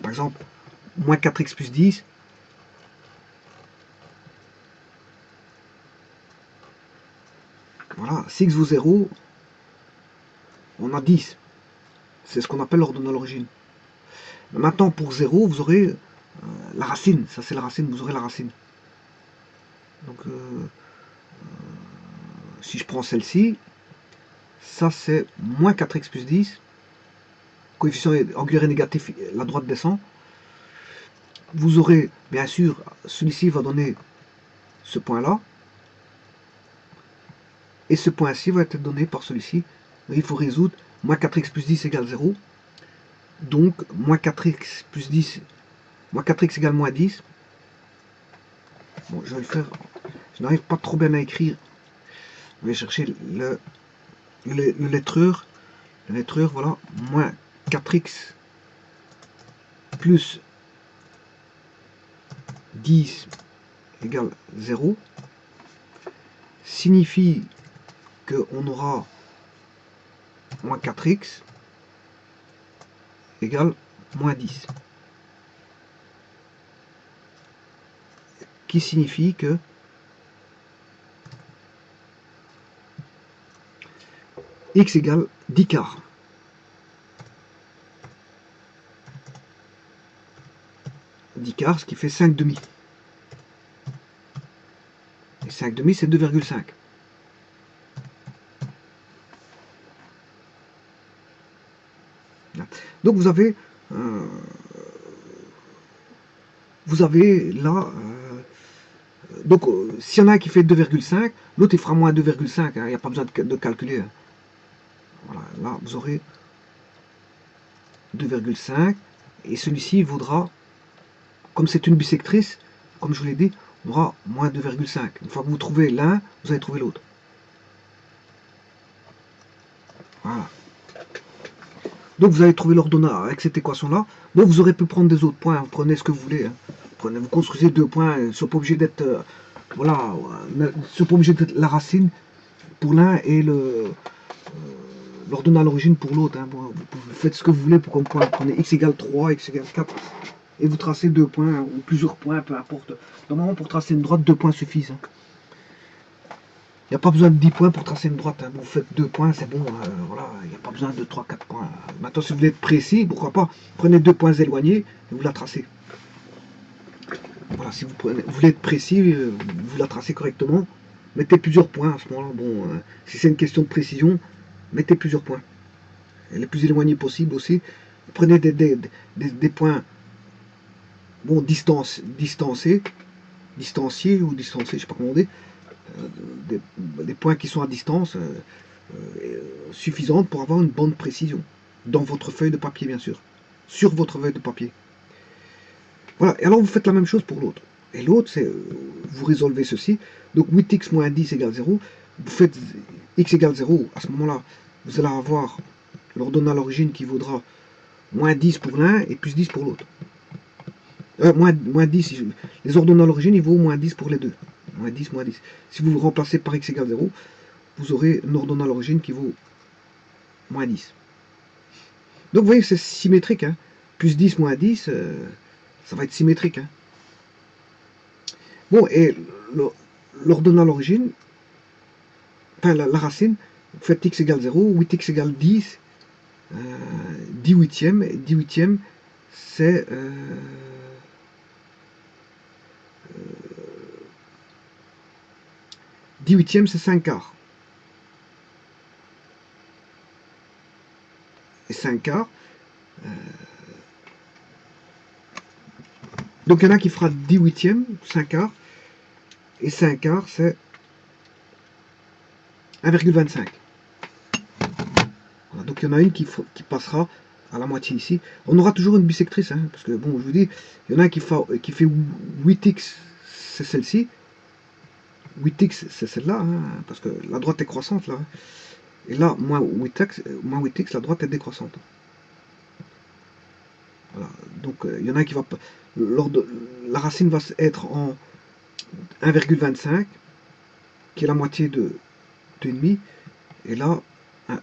Par exemple, moins 4x plus 10. Voilà, si x vaut 0, on a 10. C'est ce qu'on appelle l'ordonnée à l'origine. Maintenant, pour 0, vous aurez la racine. Ça, c'est la racine. Vous aurez la racine. Donc, si je prends celle-ci, ça, c'est moins 4x plus 10. Coefficient angulaire est négatif, la droite descend. Vous aurez, bien sûr, celui-ci va donner ce point-là. Et ce point-ci va être donné par celui-ci. Il faut résoudre. Moins 4x plus 10 égale 0. Donc, moins 4x plus 10, moins 4x égale moins 10. Bon, je vais le faire. Je n'arrive pas trop bien à écrire. Je vais chercher le lettreur. Le lettreur, voilà. Moins 4x plus 10 égale 0. Signifie qu'on aura moins 4x égale moins 10. Qui signifie que x égale 10 quarts. 10 quarts, ce qui fait 5 demi. Et 5 demi, c'est 2,5. Donc vous avez là, donc s'il y en a un qui fait 2,5, l'autre il fera moins 2,5, il n'y a pas besoin de calculer. Hein. Voilà, là vous aurez 2,5, et celui-ci vaudra, comme c'est une bisectrice, comme je vous l'ai dit, on aura moins 2,5. Une fois que vous trouvez l'un, vous allez trouver l'autre. Voilà. Donc vous allez trouver l'ordonnée avec cette équation-là. Bon, vous aurez pu prendre des autres points, vous prenez ce que vous voulez. Hein. Vous construisez 2 points, ils ne sont pas obligés d'être voilà, sont pas obligés d'être la racine pour l'un et l'ordonnée à l'origine pour l'autre. Hein. Vous faites ce que vous voulez pour qu'on prenez x égale 3, x égale 4, et vous tracez 2 points, ou plusieurs points, peu importe. Normalement, pour tracer une droite, 2 points suffisent. Hein. Il n'y a pas besoin de 10 points pour tracer une droite. Hein. Vous faites 2 points, c'est bon. Voilà, il n'y a pas besoin de 3-4 points. Maintenant, si vous voulez être précis, pourquoi pas, prenez 2 points éloignés et vous la tracez. Voilà, si vous voulez être précis, vous la tracez correctement. Mettez plusieurs points à ce moment-là. Bon, si c'est une question de précision, mettez plusieurs points. Et les plus éloignés possible aussi. Prenez des points bon, distanciés ou distancés, je ne sais pas comment on dit. Des points qui sont à distance suffisante pour avoir une bonne précision. Dans votre feuille de papier, bien sûr. Sur votre feuille de papier. Voilà, et alors vous faites la même chose pour l'autre. Et l'autre, c'est, vous résolvez ceci. Donc 8x moins 10 égale 0. Vous faites x égale 0. À ce moment-là, vous allez avoir l'ordonnée à l'origine qui vaudra moins 10 pour l'un et plus 10 pour l'autre. Moins 10, les ordonnées à l'origine, il vaut moins 10 pour les deux. Moins 10, moins 10. Si vous remplacez par x égale 0, vous aurez une ordonnée à l'origine qui vaut moins 10. Donc vous voyez, c'est symétrique. Hein. Plus 10, moins 10, ça va être symétrique. Hein. Bon, et l'ordonnée à l'origine, enfin la racine, vous faites x égale 0, 8x égale 10, 10 huitièmes. 10 huitièmes, c'est 10 huitièmes, c'est 5 quarts. Et 5 quarts. Donc il y en a qui fera 10 huitièmes, 5 quarts. Et 5 quarts, c'est 1,25. Voilà, donc il y en a une qui passera à la moitié ici. On aura toujours une bisectrice, hein, parce que bon, je vous dis, il y en a qui fait 8x, c'est celle-ci. 8x, c'est celle-là, hein, parce que la droite est croissante là. Et là, moins 8x, la droite est décroissante. Voilà, donc il y en a qui va pas. La racine va être en 1,25, qui est la moitié de 2,5, et là,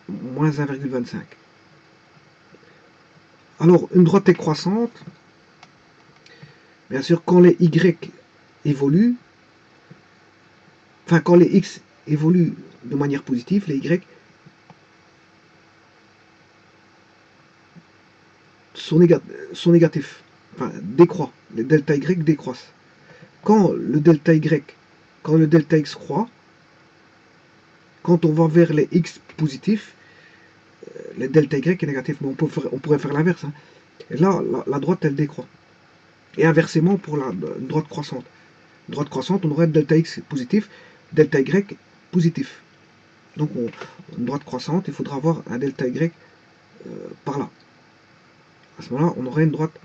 moins 1,25. Alors, une droite est croissante. Bien sûr, quand les y évoluent, enfin, quand les x évoluent de manière positive, les y sont négatifs, enfin, décroît. Les delta y décroissent. Quand le delta y, quand le delta x croît, quand on va vers les x positifs, les delta y est négatif. Mais on pourrait faire l'inverse. Hein. Et là, la droite, elle décroît. Et inversement pour une droite croissante. Une droite croissante, on aurait delta x positif, delta y positif. Donc, une droite croissante, il faudra avoir un delta y par là. À ce moment-là, on aurait une droite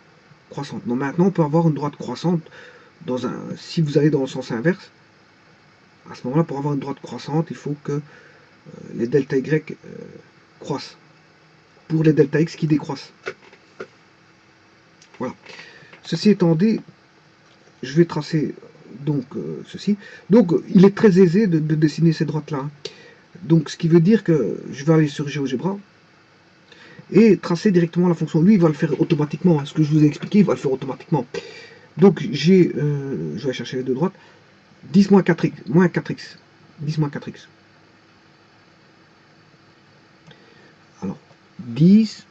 croissante. Donc maintenant, on peut avoir une droite croissante si vous allez dans le sens inverse. À ce moment-là, pour avoir une droite croissante, il faut que les delta y croissent. Pour les delta x qui décroissent. Voilà. Ceci étant dit, je vais tracer donc ceci. Donc, il est très aisé de dessiner ces droites-là. Hein. Donc, ce qui veut dire que je vais aller sur GeoGebra et tracer directement la fonction. Lui, il va le faire automatiquement. Hein. Ce que je vous ai expliqué, il va le faire automatiquement. Donc, je vais chercher les deux droites. 10 moins 4x. Moins 4x. 10 moins 4x. Alors, 10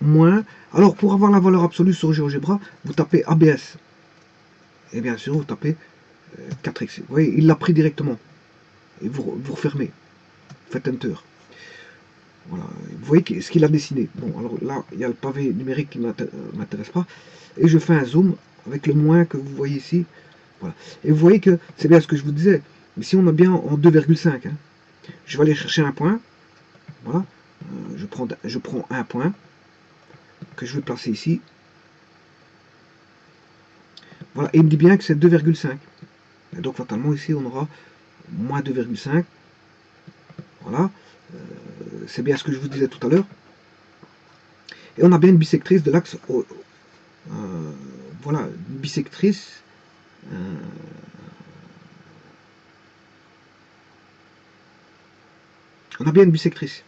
moins... Alors, pour avoir la valeur absolue sur GeoGebra, vous tapez ABS. Et bien sûr, vous tapez 4x. Vous voyez, il l'a pris directement. Et vous refermez. Faites Enter. Voilà. Vous voyez ce qu'il a dessiné. Bon, alors là, il y a le pavé numérique qui ne m'intéresse pas. Et je fais un zoom avec le moins que vous voyez ici. Voilà. Et vous voyez que c'est bien ce que je vous disais. Ici, on a bien en 2,5. Hein. Je vais aller chercher un point. Voilà. Je prends un point que je vais placer ici. Voilà. Et il me dit bien que c'est 2,5. Et donc, fatalement, ici, on aura moins 2,5. Voilà. C'est bien ce que je vous disais tout à l'heure. Et on a bien une bisectrice de l'axe. Voilà, une bisectrice. On a bien une bisectrice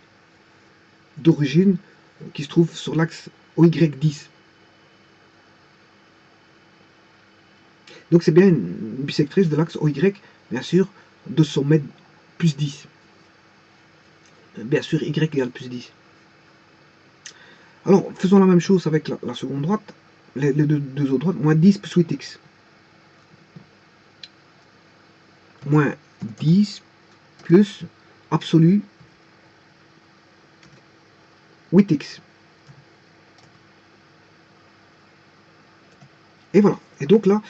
d'origine qui se trouve sur l'axe OY10. Donc c'est bien une bisectrice de l'axe OY, bien sûr, de sommet plus 10. Bien sûr, Y égale plus 10. Alors, faisons la même chose avec la seconde droite, les deux autres droites, moins 10 plus 8x. Moins 10 plus absolu 8x. Et voilà. Et donc là,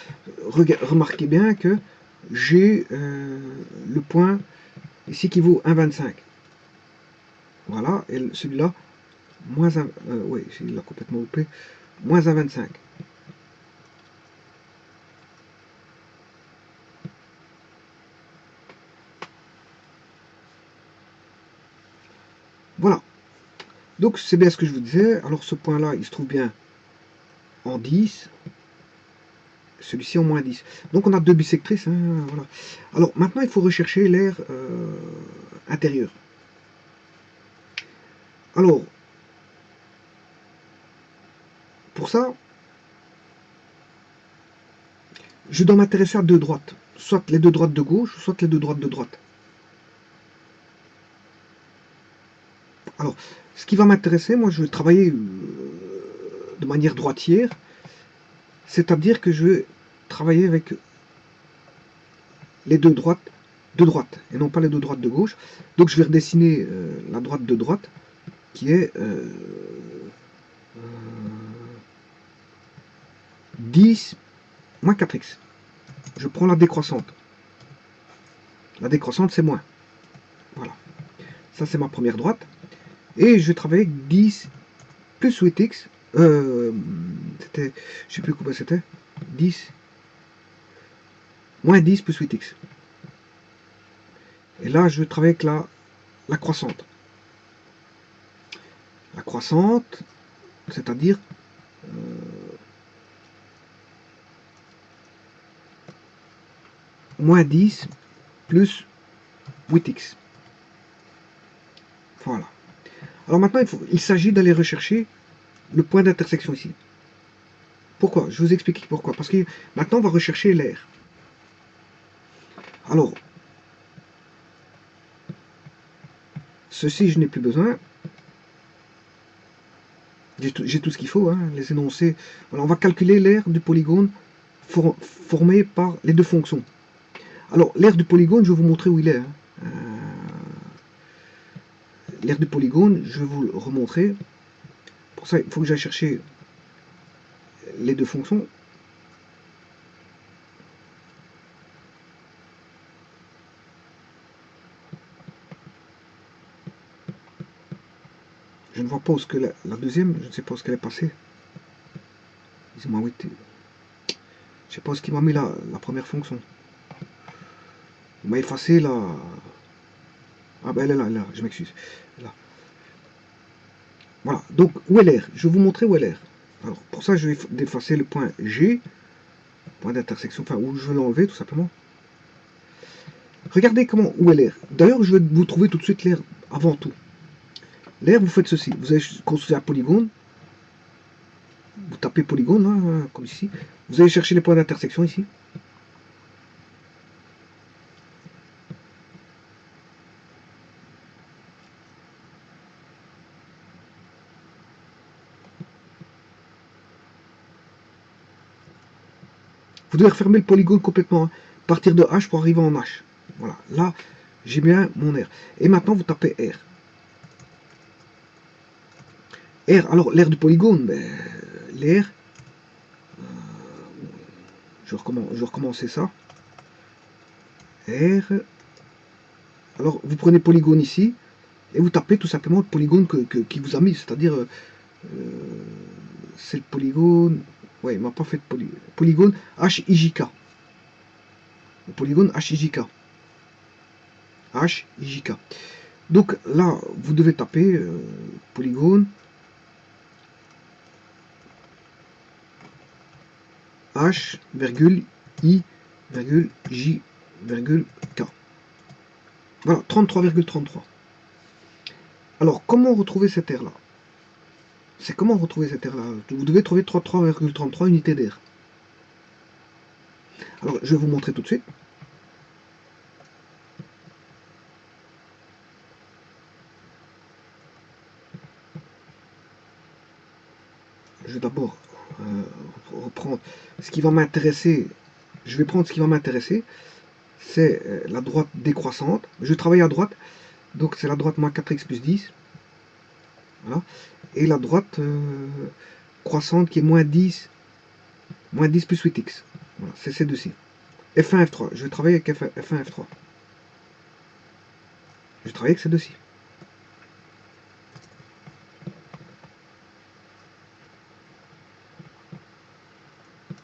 remarquez bien que j'ai le point ici qui vaut 1,25. Voilà. Et celui-là, moins 1. Oui, il l'a complètement loupé. Moins 1,25. Voilà. Donc c'est bien ce que je vous disais. Alors ce point-là, il se trouve bien en 10. Celui-ci en moins 10. Donc on a deux bisectrices. Hein, voilà. Alors maintenant, il faut rechercher l'aire intérieure. Alors, pour ça, je dois m'intéresser à deux droites. Soit les deux droites de gauche, soit les deux droites de droite. Alors, Alors, ce qui va m'intéresser, moi je vais travailler de manière droitière, c'est-à-dire que je vais travailler avec les deux droites de droite, et non pas les deux droites de gauche. Donc je vais redessiner la droite de droite, qui est 10 moins 4x. Je prends la décroissante. La décroissante, c'est moins. Voilà. Ça, c'est ma première droite. Et je vais travailler avec 10 plus 8x. C'était, je sais plus combien c'était. 10 moins 10 plus 8x. Et là, je vais travailler avec la croissante. La croissante, c'est-à-dire moins 10 plus 8x. Voilà. Alors maintenant, il s'agit d'aller rechercher le point d'intersection ici. Pourquoi? Je vous explique pourquoi. Parce que maintenant, on va rechercher l'air. Alors, ceci, je n'ai plus besoin. J'ai tout ce qu'il faut, hein, les énoncés. Voilà, on va calculer l'aire du polygone formé par les deux fonctions. Alors, l'aire du polygone, je vais vous montrer où il est. Hein. L'aire du polygone, je vais vous le remontrer. Pour ça, il faut que j'aille chercher les deux fonctions. Je ne vois pas où ce que la deuxième, je ne sais pas où ce qu'elle est passée. Je ne sais pas ce qui m'a mis la première fonction. Il m'a effacé la... Ah ben elle est là, je m'excuse. Là. Voilà, donc où est l'air? Je vais vous montrer où est l'air. Alors pour ça je vais effacer le point G, point d'intersection, enfin où je vais l'enlever tout simplement. Regardez comment, où est l'air. D'ailleurs je vais vous trouver tout de suite l'air avant tout. L'air, vous faites ceci, vous allez construire un polygone, vous tapez polygone là, comme ici, vous allez chercher les points d'intersection ici. Vous devez refermer le polygone complètement, hein. Partir de H pour arriver en H. Voilà, là, j'ai bien mon R. Et maintenant, vous tapez R. R, alors l'air du polygone, ben, l'air, je vais recommencer ça. R, alors vous prenez polygone ici, et vous tapez tout simplement le polygone qui vous a mis, c'est-à-dire, c'est le polygone, ouais, il m'a pas fait de polygone HIJK. Le polygone HIJK. HIJK. Donc là, vous devez taper polygone H, I, J, K. Voilà, 33,33. Alors, comment retrouver cette aire-là? C'est comment retrouver cette aire-là? Vous devez trouver 33,33 unités d'air. Alors, je vais vous montrer tout de suite. Je vais d'abord reprendre ce qui va m'intéresser. Je vais prendre ce qui va m'intéresser. C'est la droite décroissante. Je travaille à droite. Donc, c'est la droite moins 4x plus 10. Voilà. Et la droite croissante qui est moins 10 plus 8x. Voilà, c'est ces deux-ci. F1, F3. Je vais travailler avec F1, F3. Je vais travailler avec ces deux-ci.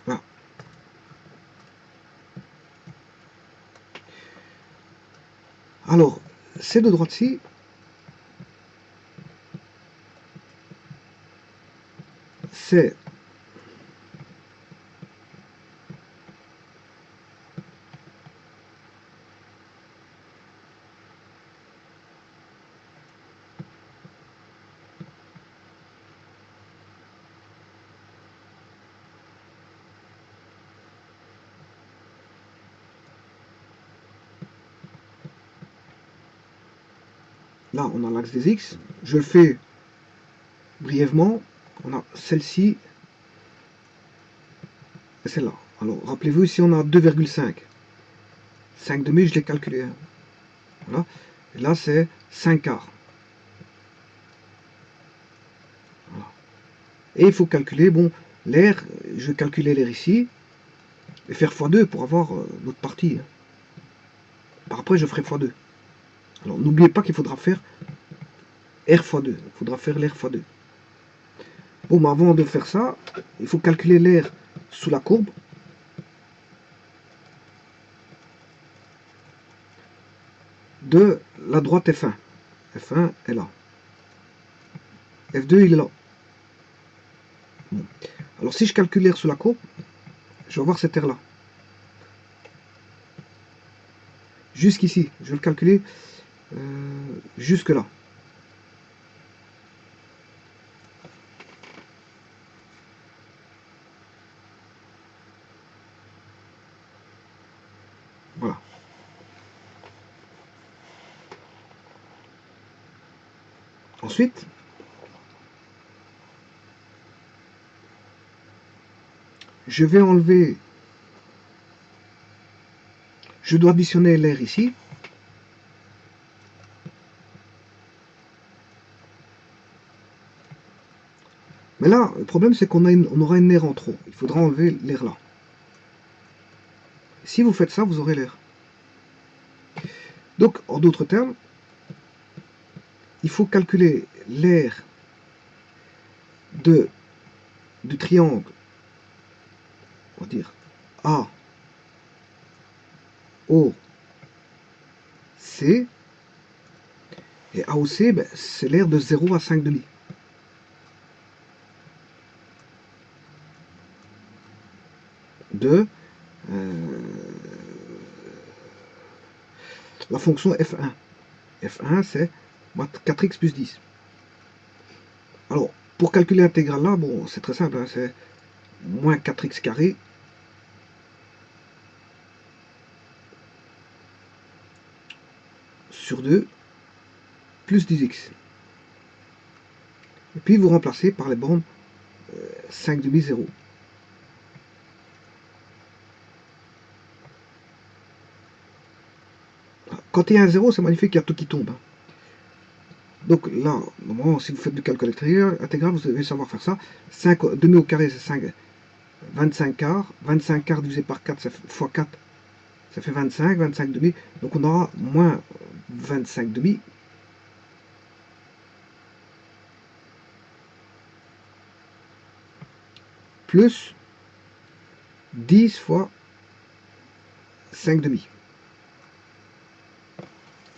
Voilà. Alors, ces deux droites-ci, c'est là on a l'axe des X, je le fais brièvement, on a celle-ci et celle-là. Alors rappelez-vous, ici on a 2,5. 5 demi, je l'ai calculé. Hein. Voilà. Et là c'est 5 quarts. Voilà. Et il faut calculer, bon, l'air, je vais calculer l'air ici, et faire x2 pour avoir l'autre partie. Hein. Par après je ferai x2. Alors n'oubliez pas qu'il faudra faire R fois 2. Il faudra faire l'air fois 2. Bon, mais avant de faire ça, il faut calculer l'air sous la courbe. De la droite F1. F1 est là. F2 il est là. Bon. Alors si je calcule l'air sous la courbe, je vais avoir cet air là. Jusqu'ici, je vais le calculer jusque là. Voilà. Ensuite, je vais enlever, je dois additionner l'air ici. Mais là, le problème c'est qu'on aura une air en trop. Il faudra enlever l'air là. Si vous faites ça, vous aurez l'air. Donc, en d'autres termes, il faut calculer l'air du triangle, on va dire A, O, C. Et AOC, ben, c'est l'air de 0 à 5 demi. De la fonction F1. F1, c'est 4x plus 10. Alors, pour calculer l'intégrale là, bon, c'est très simple, hein, c'est moins 4x carré sur 2 plus 10x. Et puis vous remplacez par les bornes 5 demi 0. Quand il y a un 0, c'est magnifique, il y a tout qui tombe. Hein. Donc là, normalement, si vous faites du calcul intégral, vous devez savoir faire ça. 5 demi au carré, c'est 5, 25 quarts. 25 quarts divisé par 4, ça fait fois 4, ça fait 25. 25 demi. Donc on aura moins 25 demi. Plus 10 fois 5 demi.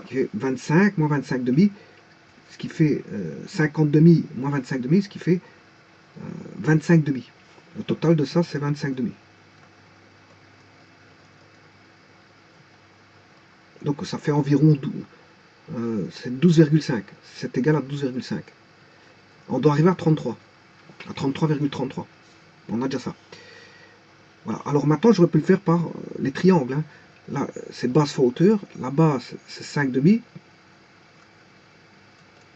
Qui fait 25 moins 25 demi, ce qui fait 50 demi moins 25 demi, ce qui fait 25 demi. Le total de ça, c'est 25 demi. Donc ça fait environ 12,5. C'est égal à 12,5. On doit arriver à 33. À 33,33. On a déjà ça. Voilà. Alors maintenant, j'aurais pu le faire par les triangles. Hein. Là, c'est base fois hauteur. La base, c'est 5 demi.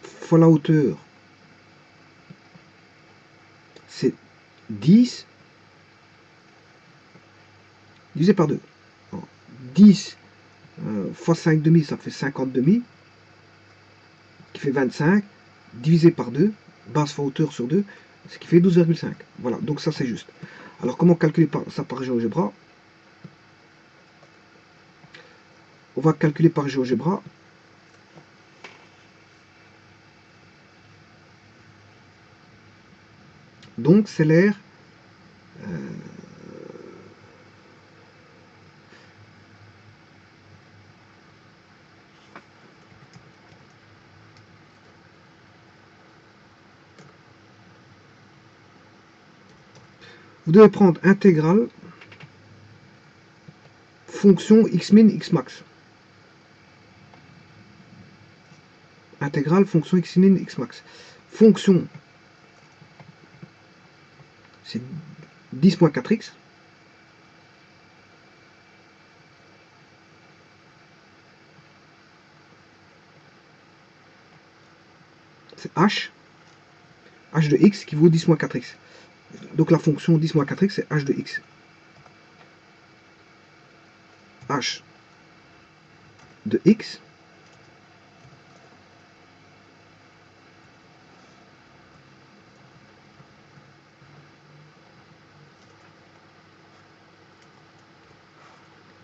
Fois la hauteur, c'est 10. Divisé par 2. Alors, 10 fois 5 demi, ça fait 50 demi. Qui fait 25. Divisé par 2. Base fois hauteur sur 2. Ce qui fait 12,5. Voilà. Donc ça, c'est juste. Alors comment calculer ça par GeoGebra? On va calculer par GeoGebra. Donc c'est l'air vous devez prendre intégrale fonction xmin xmax. Intégrale fonction xmin xmax. Fonction, c'est 10 moins 4x. c'est h de x qui vaut 10 moins 4x. Donc la fonction 10 moins 4x, c'est h de x. H de x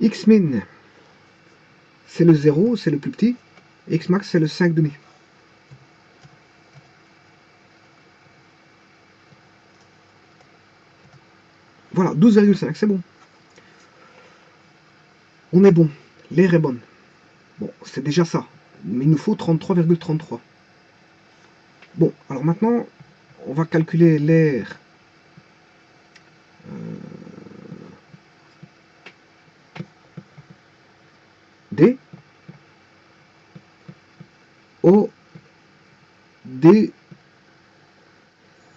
x min, c'est le 0, c'est le plus petit. X max, c'est le 5 demi. Voilà, 12,5, c'est bon. On est bon. L'air est bonne. Bon, c'est déjà ça. Mais il nous faut 33,33. Bon, alors maintenant, on va calculer l'air. D. O. D.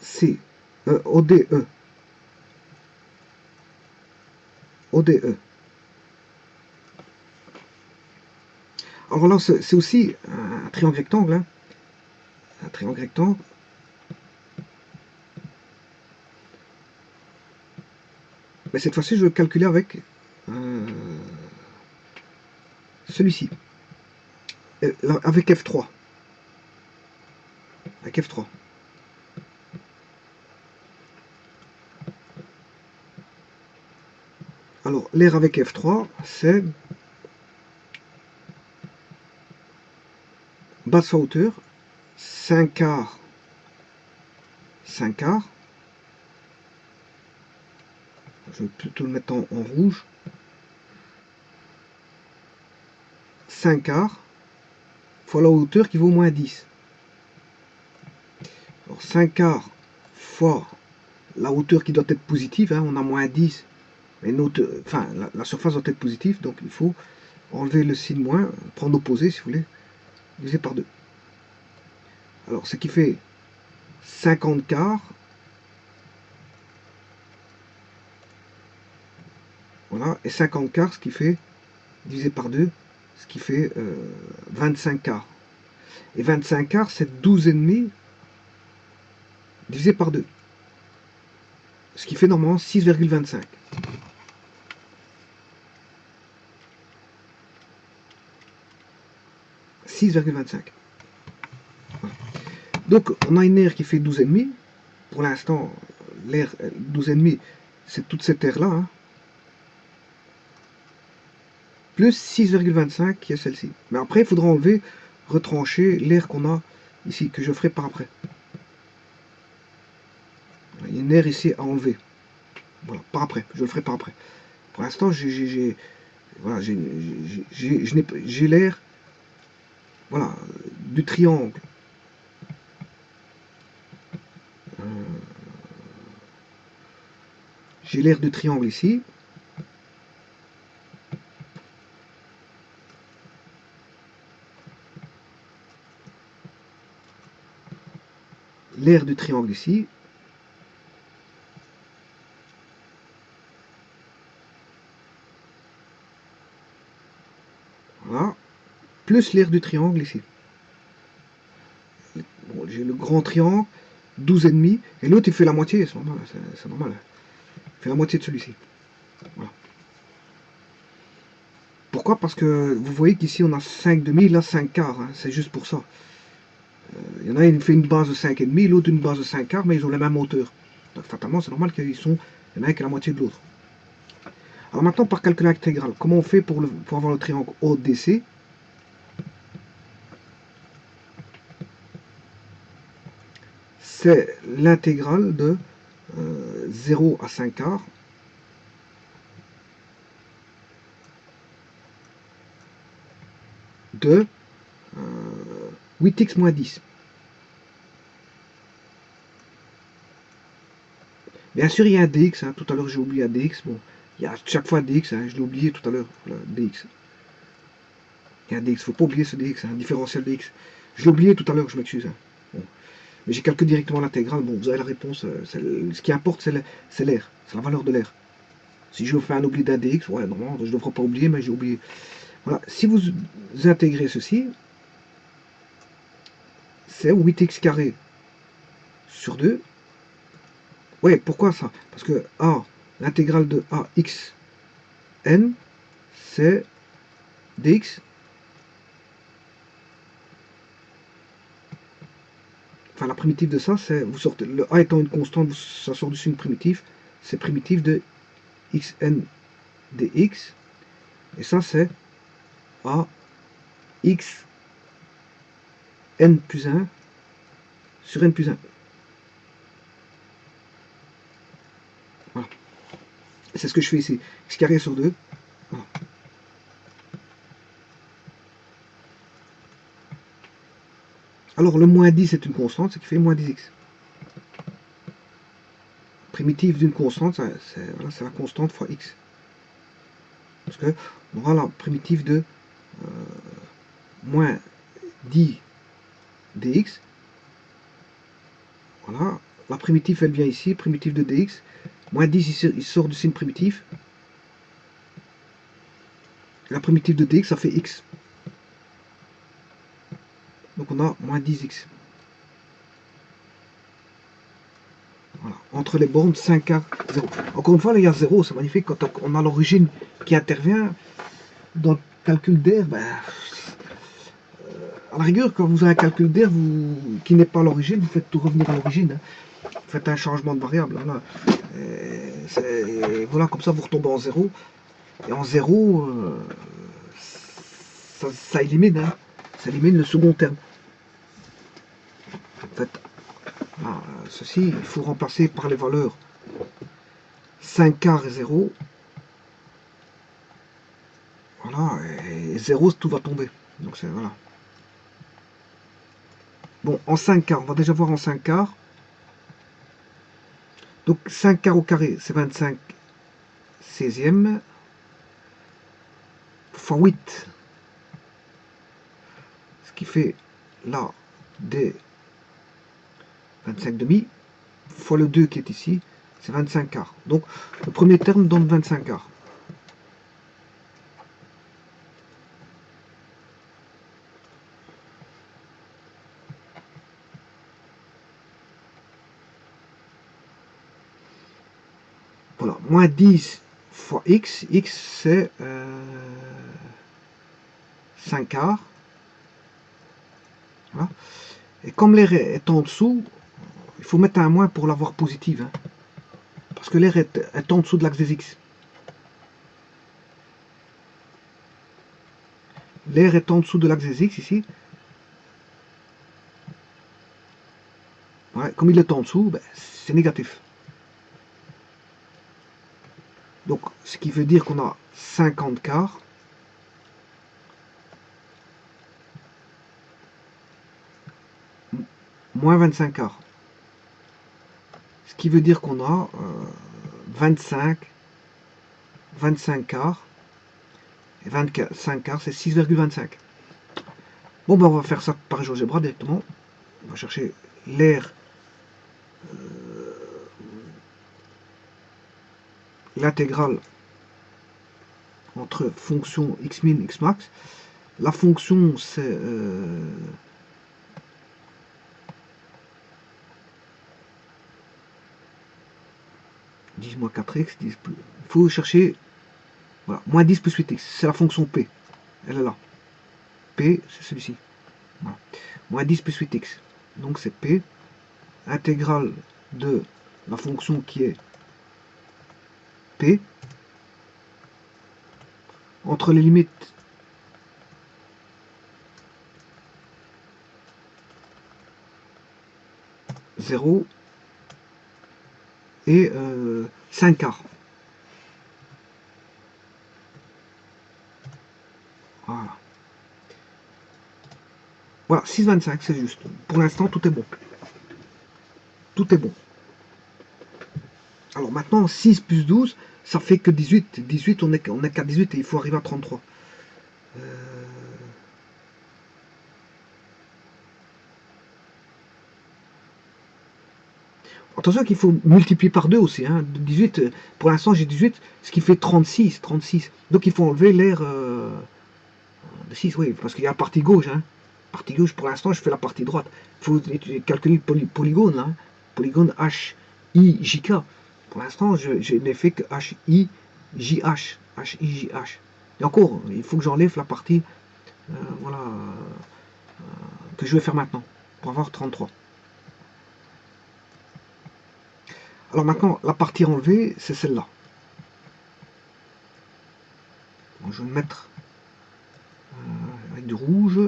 C. O. D. E. O. D. E. Alors là, c'est aussi un triangle rectangle. Hein. Un triangle rectangle. Mais cette fois-ci, je vais le calculer avec celui-ci. Avec F3. Avec F3. Alors, l'air avec F3, c'est basse à hauteur, 5 quarts, 5 quarts. Je vais plutôt le mettre en rouge. 5 quarts fois la hauteur qui vaut moins 10. Alors 5 quarts fois la hauteur qui doit être positive, hein, on a moins 10. Mais la surface doit être positive, donc il faut enlever le signe moins, prendre l'opposé si vous voulez, diviser par 2. Alors ce qui fait 50 quarts. Voilà, et 50 quarts, ce qui fait, divisé par 2, ce qui fait 25 quarts. Et 25 quarts, c'est 12,5 divisé par 2. Ce qui fait normalement 6,25. Donc on a une aire qui fait 12,5. Pour l'instant, l'air 12,5, c'est toute cette aire-là. Hein, plus 6,25 qui est celle-ci. Mais après, il faudra enlever, retrancher l'air qu'on a ici, que je ferai par après. Il y a une aire ici à enlever. Voilà, par après, je le ferai par après. Pour l'instant, j'ai l'air, voilà, du triangle. J'ai l'air du triangle ici. L'air du triangle ici. Voilà. Plus l'air du triangle ici. Bon, j'ai le grand triangle, 12,5. Et l'autre, il fait la moitié, c'est normal. C'est normal. Il fait la moitié de celui-ci. Voilà. Pourquoi? Parce que vous voyez qu'ici, on a 5 demi, là 5 quarts. Hein, c'est juste pour ça. Il y en a, il fait une base de 5,5, l'autre une base de 5 quarts, mais ils ont la même hauteur. Donc fatalement, c'est normal qu'il y en a un qui est la moitié de l'autre. Alors maintenant, par calcul intégral, comment on fait pour avoir le triangle ODC? C'est l'intégrale de 0 à 5 quarts de 8x moins 10. Bien sûr, il y a un dx. Hein. Tout à l'heure, j'ai oublié un dx. Bon, il y a chaque fois un dx. Hein. Je l'ai oublié tout à l'heure. Voilà, dx. Il y a un dx. Il ne faut pas oublier ce dx. Hein. Différentiel dx. Je l'ai oublié tout à l'heure. Je m'excuse. Hein. Bon. Mais j'ai calculé directement l'intégrale. Bon, vous avez la réponse. Ce qui importe, c'est l'air. C'est la valeur de l'air. Si je fais un oubli d'un dx, ouais, normalement, je ne devrais pas oublier, mais j'ai oublié. Voilà. Si vous intégrez ceci, c'est 8x carré sur 2. Ouais, pourquoi ça? Parce que A, l'intégrale de AX n, c'est dx. Enfin, la primitive de ça, c'est, vous sortez, le A étant une constante, ça sort dessus une primitive, c'est primitive de xn dx. Et ça, c'est A x n plus 1 sur n plus 1. Voilà. C'est ce que je fais ici. X carré sur 2. Voilà. Alors, le moins 10 est une constante, ce qui fait moins 10x. Primitive d'une constante, c'est la constante fois x. Parce que on aura la primitive de moins 10 dx. Voilà. La primitive, elle vient ici, primitive de dx. Moins 10, il sort du signe primitif. La primitive de dx, ça fait x. Donc on a moins 10x. Voilà. Entre les bornes 5A, 0. Encore une fois, là, il y a 0, c'est magnifique. Quand on a l'origine qui intervient dans le calcul d'air, ben, à la rigueur, quand vous avez un calcul d'air qui n'est pas l'origine, vous faites tout revenir à l'origine. Hein. Vous faites un changement de variable. Voilà. Voilà, comme ça, vous retombez en 0. Et en 0, ça élimine. Hein. Ça élimine le second terme. En fait, là, ceci, il faut remplacer par les valeurs 5 quarts et 0. Voilà, et 0, tout va tomber. Donc c'est voilà. Bon, en 5 quarts, on va déjà voir en 5 quarts. Donc 5 quarts au carré, c'est 25 16e fois 8. Ce qui fait là des 25 demi fois le 2 qui est ici, c'est 25 quarts. Donc le premier terme donne 25 quarts. Voilà, moins 10 fois x, x c'est 5 quarts. Voilà. Et comme l'air est en dessous, il faut mettre un moins pour l'avoir positive. Hein, parce que l'air est en dessous de l'axe des x. L'air est en dessous de l'axe des x ici. Ouais, comme il est en dessous, ben, c'est négatif. Donc, ce qui veut dire qu'on a 50 quarts. Moins 25 quarts. Ce qui veut dire qu'on a 25 quarts. Et 25 quarts, c'est 6,25. Bon, ben on va faire ça par GeoGebra directement. On va chercher l'air, l'intégrale entre fonction x-min, x-max. La fonction, c'est 10 moins 4x, 10 plus. Il faut chercher, voilà, moins 10 plus 8x. C'est la fonction P. Elle est là. P, c'est celui-ci. Voilà. Moins 10 plus 8x. Donc c'est P, intégrale de la fonction qui est P, entre les limites zéro et 5 quarts. Voilà. Voilà, 6,25, c'est juste. Pour l'instant, tout est bon. Tout est bon. Alors maintenant, 6 plus 12, ça fait que 18. 18, on est qu'à 18 et il faut arriver à 33. Attention qu'il faut multiplier par 2 aussi. Hein. 18, pour l'instant, j'ai 18, ce qui fait 36. 36. Donc il faut enlever l'air de 6, oui, parce qu'il y a la partie gauche. Hein. Partie gauche, pour l'instant, je fais la partie droite. Il faut calculer le polygone, hein. Polygone H-I-J-K. Pour l'instant, je n'ai fait que H-I-J-H. H-I-J-H. Et encore, il faut que j'enlève la partie voilà, que je vais faire maintenant, pour avoir 33. Alors maintenant, la partie enlevée, c'est celle-là. Bon, je vais le mettre avec du rouge.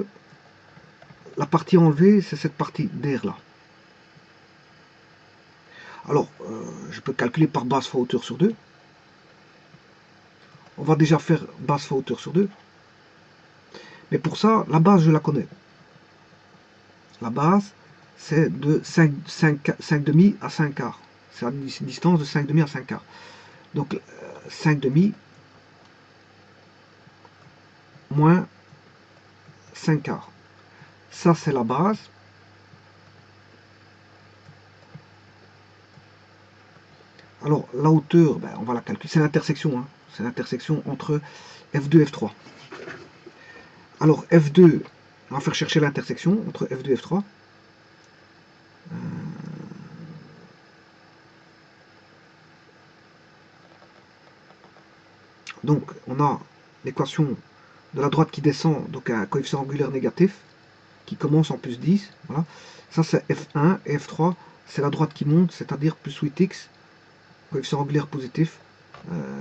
La partie enlevée, c'est cette partie d'air là. Alors, je peux calculer par base fois hauteur sur 2. On va déjà faire base fois hauteur sur 2. Mais pour ça, la base, je la connais. La base, c'est de 5 demi à 5 quarts. C'est la distance de 5 demi à 5 quarts. Donc, 5 demi moins 5 quarts. Ça, c'est la base. Alors, la hauteur, ben, on va la calculer. C'est l'intersection. Hein. C'est l'intersection entre F2 et F3. Alors, F2, on va faire chercher l'intersection entre F2 et F3. Donc, on a l'équation de la droite qui descend, donc un coefficient angulaire négatif, qui commence en plus 10. Voilà. Ça, c'est F1 et F3, c'est la droite qui monte, c'est-à-dire plus 8x, coefficient angulaire positif,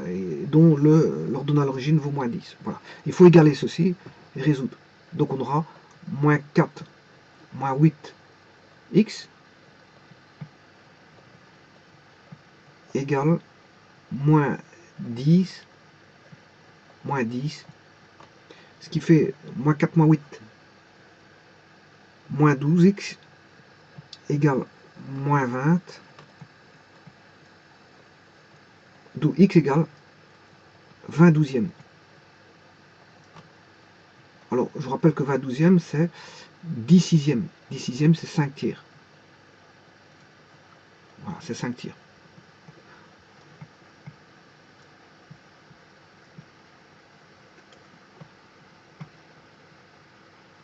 et dont l'ordonnée à l'origine vaut moins 10. Voilà. Il faut égaler ceci et résoudre. Donc, on aura moins 4, moins 8x égale moins 10, ce qui fait moins 4 moins 8, moins 12x égale moins 20, d'où x égale 20 douzièmes. Alors, je vous rappelle que 20 douzièmes, c'est 10 sixièmes. 10 sixièmes, c'est 5 tiers. Voilà, c'est 5 tiers.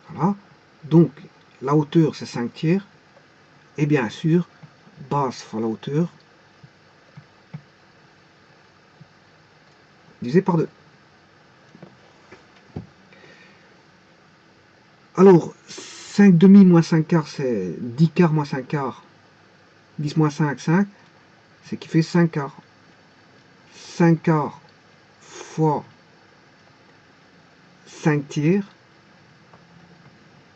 Voilà. Donc, la hauteur, c'est 5 tiers. Et bien sûr, base fois la hauteur, divisé par 2. Alors, 5 demi moins 5 quarts, c'est 10 quarts moins 5 quarts. 10 moins 5, 5. C'est qui fait 5 quarts. 5 quarts fois 5 tiers.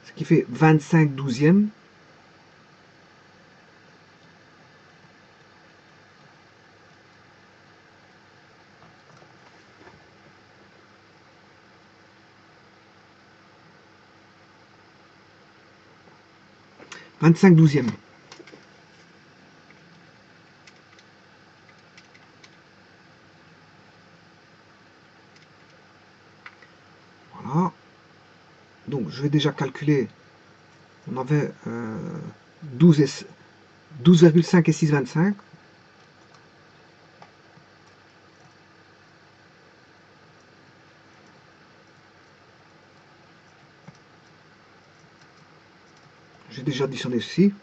Ce qui fait 25 douzièmes. 25 douzièmes. Voilà. Donc, je vais déjà calculer. On avait 12,5 et 6,25. J'ai déjà additionné ceci.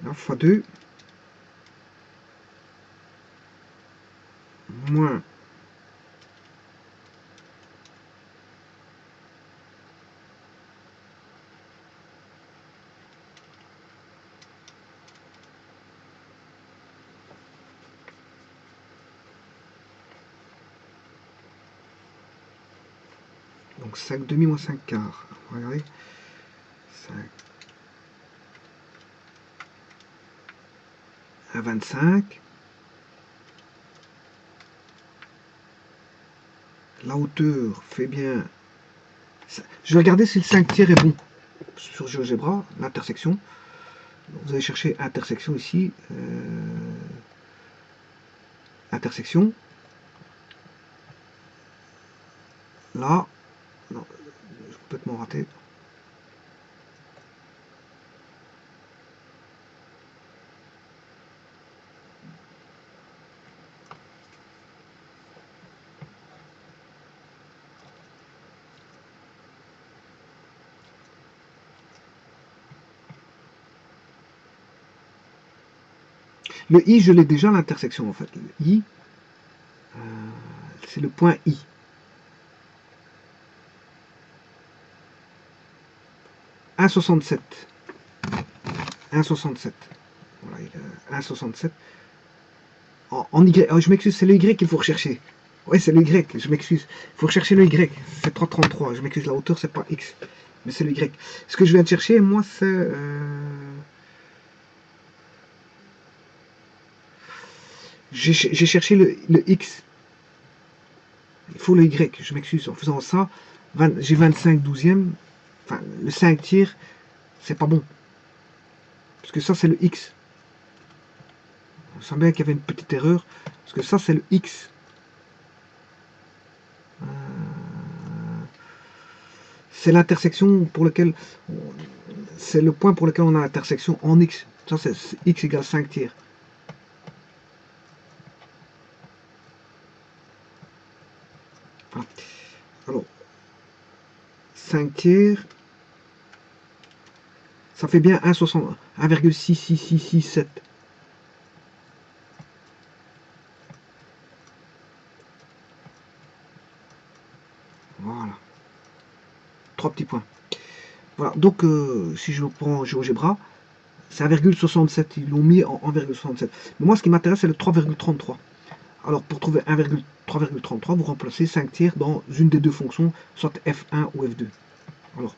Là, fois 2 moins 5 demi moins 5 quarts. Regardez. 5 à 25. La hauteur fait bien. Je vais regarder si le 5 tiers est bon. Sur GeoGebra, l'intersection. Vous allez chercher intersection ici. Intersection. Là. Non, j'ai complètement raté. Le I, je l'ai déjà à l'intersection en fait. Le I, c'est le point I. « 1,67. 1,67. Voilà, il a 1,67. En Y, oh, je m'excuse, c'est le Y qu'il faut rechercher. Ouais, c'est le Y, je m'excuse. Il faut rechercher le Y. C'est 3,33. Je m'excuse, la hauteur, c'est pas X. Mais c'est le Y. Ce que je viens de chercher, moi, c'est... j'ai cherché le X. Il faut le Y, je m'excuse. En faisant ça, j'ai 25 douzièmes. Enfin, le 5 tiers, c'est pas bon. Parce que ça, c'est le X. On sent bien qu'il y avait une petite erreur. Parce que ça, c'est le X. C'est l'intersection pour lequel... C'est le point pour lequel on a l'intersection en X. Ça, c'est X égale 5 tiers. Voilà. Alors, 5 tiers, ça fait bien 1,66667. Voilà. 3 petits points. Voilà. Donc, si je prends GeoGebra, c'est 1,67. Ils l'ont mis en 1,67. Mais moi, ce qui m'intéresse, c'est le 3,33. Alors, pour trouver 3,33, vous remplacez 5 tiers dans une des deux fonctions, soit F1 ou F2. Alors,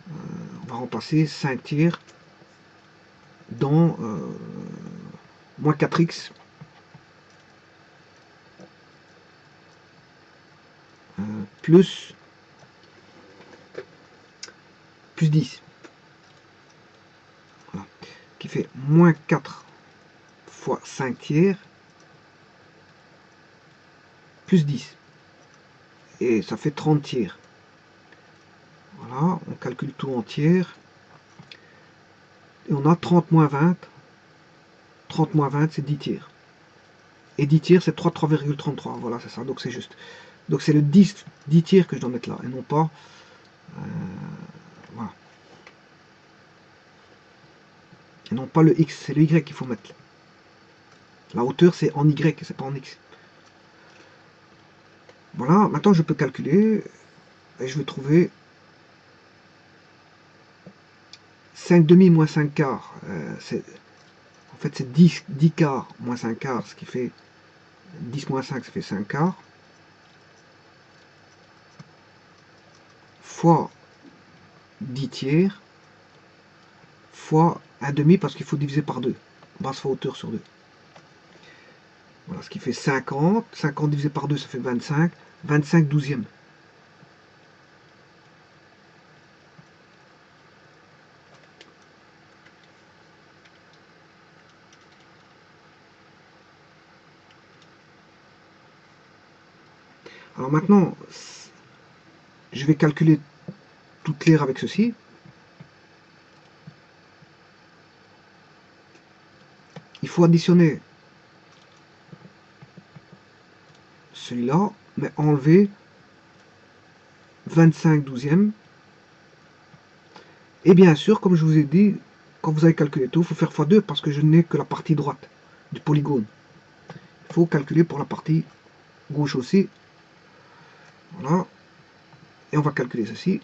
on va remplacer 5 tiers dans moins 4x plus 10. Voilà. Qui fait moins 4 fois 5 tiers plus 10. Et ça fait 30 tiers. Voilà, on calcule tout en tiers. Et on a 30 moins 20. 30 moins 20, c'est 10 tiers. Et 10 tiers, c'est 3,33. Voilà, c'est ça, donc c'est juste. Donc c'est le 10 tiers que je dois mettre là, et non pas... voilà. Et non pas le X, c'est le Y qu'il faut mettre. La hauteur, c'est en Y, c'est pas en X. Voilà, maintenant je peux calculer, et je vais trouver 5 demi moins 5 quarts. En fait, c'est 10 quarts moins 5 quarts, ce qui fait 10 moins 5, ça fait 5 quarts. Fois 10 tiers, fois 1 demi, parce qu'il faut diviser par 2. Basse fois hauteur sur 2. Voilà, ce qui fait 50. 50 divisé par 2, ça fait 25. 25 douzièmes. Alors maintenant, je vais calculer toute l'air avec ceci. Il faut additionner celui-là, mais enlever 25 douzièmes. Et bien sûr, comme je vous ai dit, quand vous avez calculé tout, il faut faire x2 parce que je n'ai que la partie droite du polygone. Il faut calculer pour la partie gauche aussi. Voilà. Et on va calculer ceci.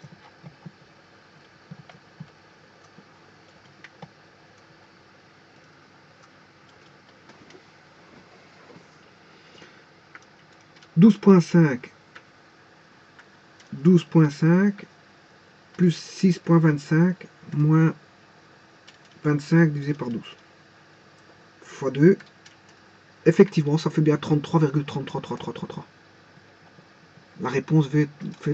« 12,5 plus 6,25 moins 25 divisé par 12 fois 2. Effectivement, ça fait bien 33,333333. La réponse fait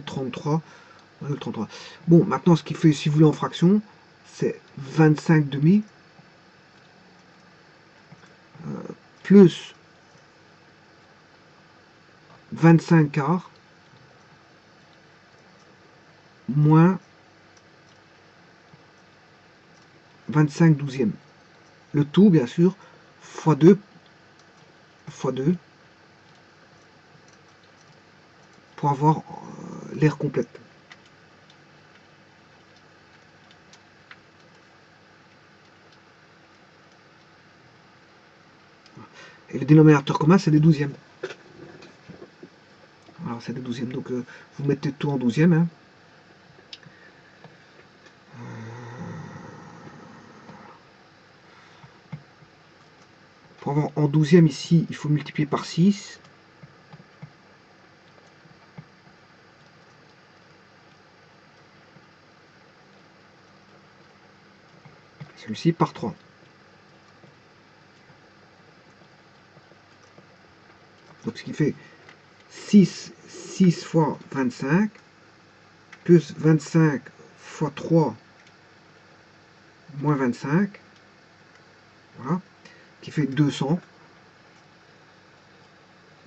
33,33. Bon, maintenant, ce qui fait, si vous voulez en fraction, c'est 25 demi plus 25 quarts moins 25 douzièmes. Le tout, bien sûr, fois 2 pour avoir l'air complète. Et le dénominateur commun, c'est des douzièmes. Alors, c'est des douzièmes. Donc, vous mettez tout en douzième. Hein. Pour avoir en douzième ici, il faut multiplier par 6. Celui-ci par 3. Donc, ce qui fait 6 fois 25, plus 25 fois 3, moins 25, voilà, qui fait 200.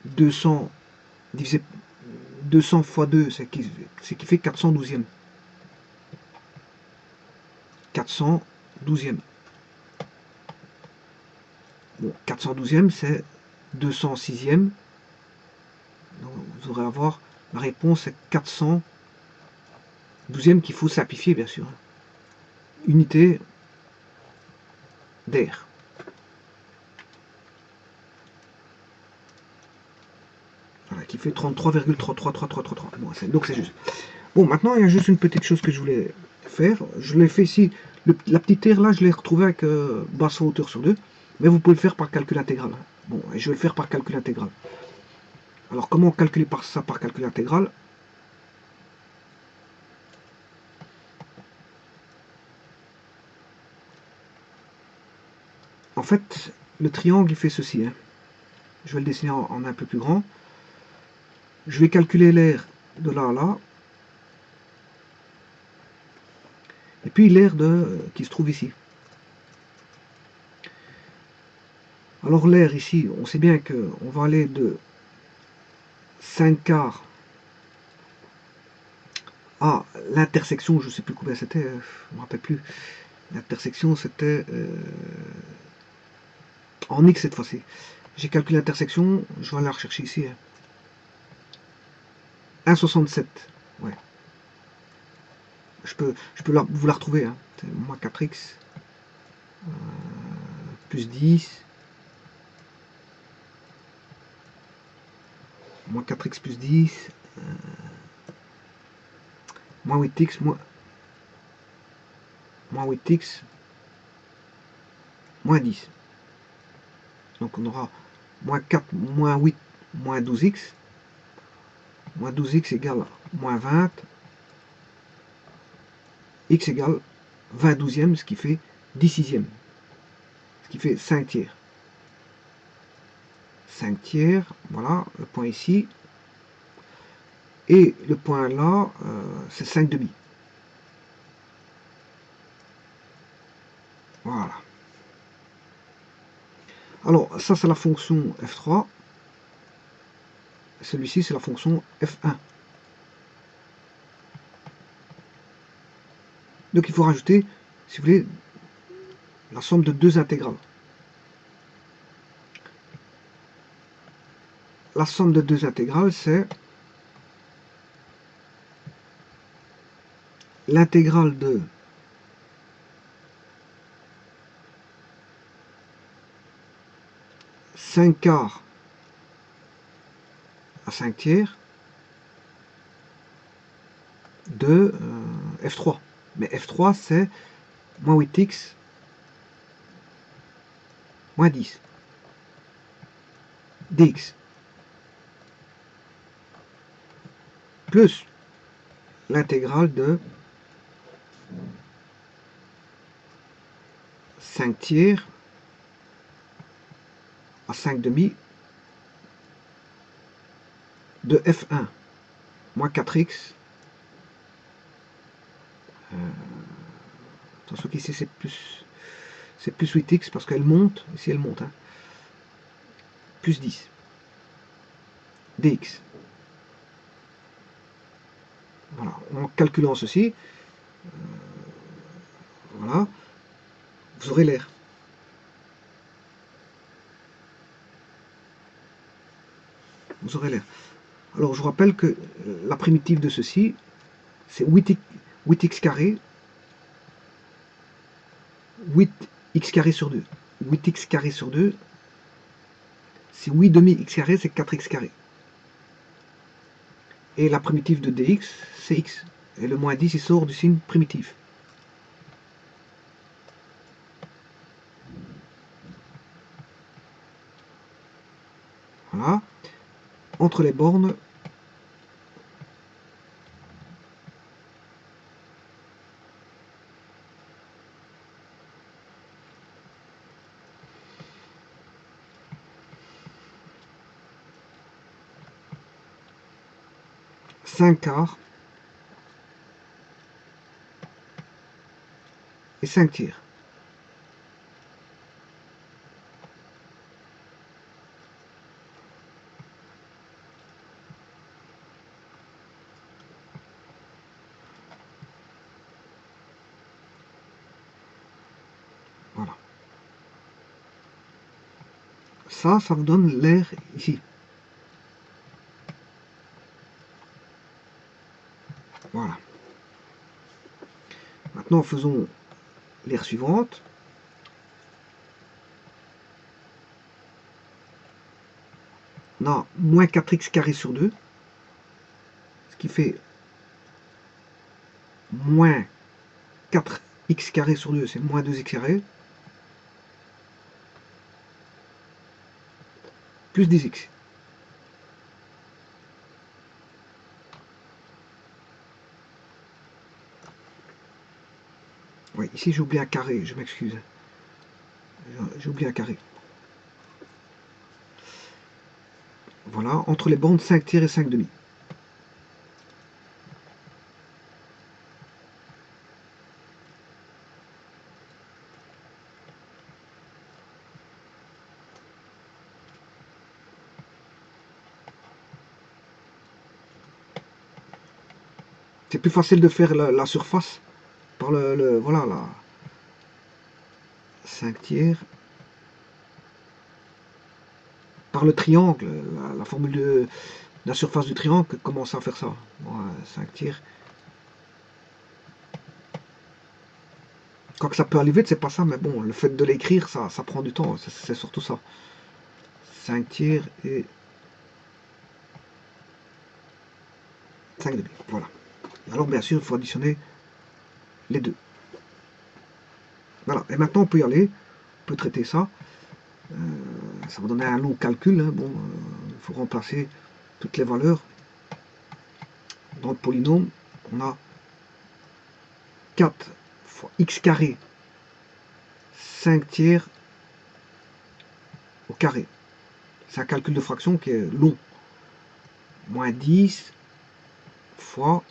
200 divisé 200 fois 2, c'est qui fait 412e. 412e. Bon, 412e, c'est 206e. Donc, vous aurez à voir, la réponse est 412e qu'il faut simplifier, bien sûr. Unité d'air. Voilà, qui fait 33,33333. Bon, donc c'est juste. Bon, maintenant, il y a juste une petite chose que je voulais faire. Je l'ai fait ici. La petite aire, là, je l'ai retrouvée avec basse hauteur sur 2. Mais vous pouvez le faire par calcul intégral. Bon, et je vais le faire par calcul intégral. Alors, comment calculer ça par calcul intégral? En fait, le triangle, il fait ceci. Hein. Je vais le dessiner en un peu plus grand. Je vais calculer l'air de là à là. Et puis l'air qui se trouve ici. Alors l'air ici, on sait bien qu'on va aller de 5 quarts à l'intersection, je ne sais plus combien c'était, je ne me rappelle plus. L'intersection c'était en x cette fois-ci. J'ai calculé l'intersection, je vais aller la rechercher ici. 1,67. Ouais. Je peux vous la retrouver. Hein. Moins 4x plus 10. Moins 4x plus 10. Moins 8x. Moins 8x. Moins 10. Donc on aura moins 4, moins 8, moins 12x. Moins 12x égale moins 20. X égale 20 douzièmes, ce qui fait 10 sixièmes. Ce qui fait 5 tiers. 5 tiers, voilà, le point ici. Et le point là, c'est 5 demi. Voilà. Alors, ça c'est la fonction f3. Celui-ci c'est la fonction f1. Donc il faut rajouter, si vous voulez, la somme de deux intégrales. La somme de deux intégrales, c'est l'intégrale de cinq quarts à 5 tiers de f3. Mais f3, c'est moins 8x moins 10 dx plus l'intégrale de 5 tiers à 5 demi de f1 moins 4x. Attention qu'ici c'est plus 8x parce qu'elle monte, ici elle monte, hein. Plus 10 dx. Voilà, en calculant ceci, voilà, vous aurez l'air. Vous aurez l'air. Alors je vous rappelle que la primitive de ceci, c'est 8x carré, 8x carré sur 2. 8x carré sur 2, Si 8 demi x carré, c'est 4x carré. Et la primitive de dx, c'est x. Et le moins 10, il sort du signe primitif. Voilà. Entre les bornes, cinq quarts et 5 tiers. Voilà. Ça vous donne l'air ici. Voilà. Maintenant, faisons l'aire suivante. On a moins 4x carré sur 2, ce qui fait moins 4x carré sur 2, c'est moins 2x carré, plus 10x. Oui, ici j'ai oublié un carré, je m'excuse. J'ai oublié un carré. Voilà, entre les bandes 5 tiers et 5 demi. C'est plus facile de faire la surface par voilà, la 5 tiers. Par le triangle, la formule de la surface du triangle, commence à faire ça. Voilà, 5 tiers. Quoique ça peut aller vite, c'est pas ça, mais bon, le fait de l'écrire, ça prend du temps, c'est surtout ça. 5 tiers et 5 demi, voilà. Alors bien sûr, il faut additionner les deux. Voilà, et maintenant on peut y aller, on peut traiter ça. Ça va donner un long calcul, hein. Bon, il faut remplacer toutes les valeurs. Dans le polynôme, on a 4 fois x carré 5 tiers au carré. C'est un calcul de fraction qui est long. Moins 10 fois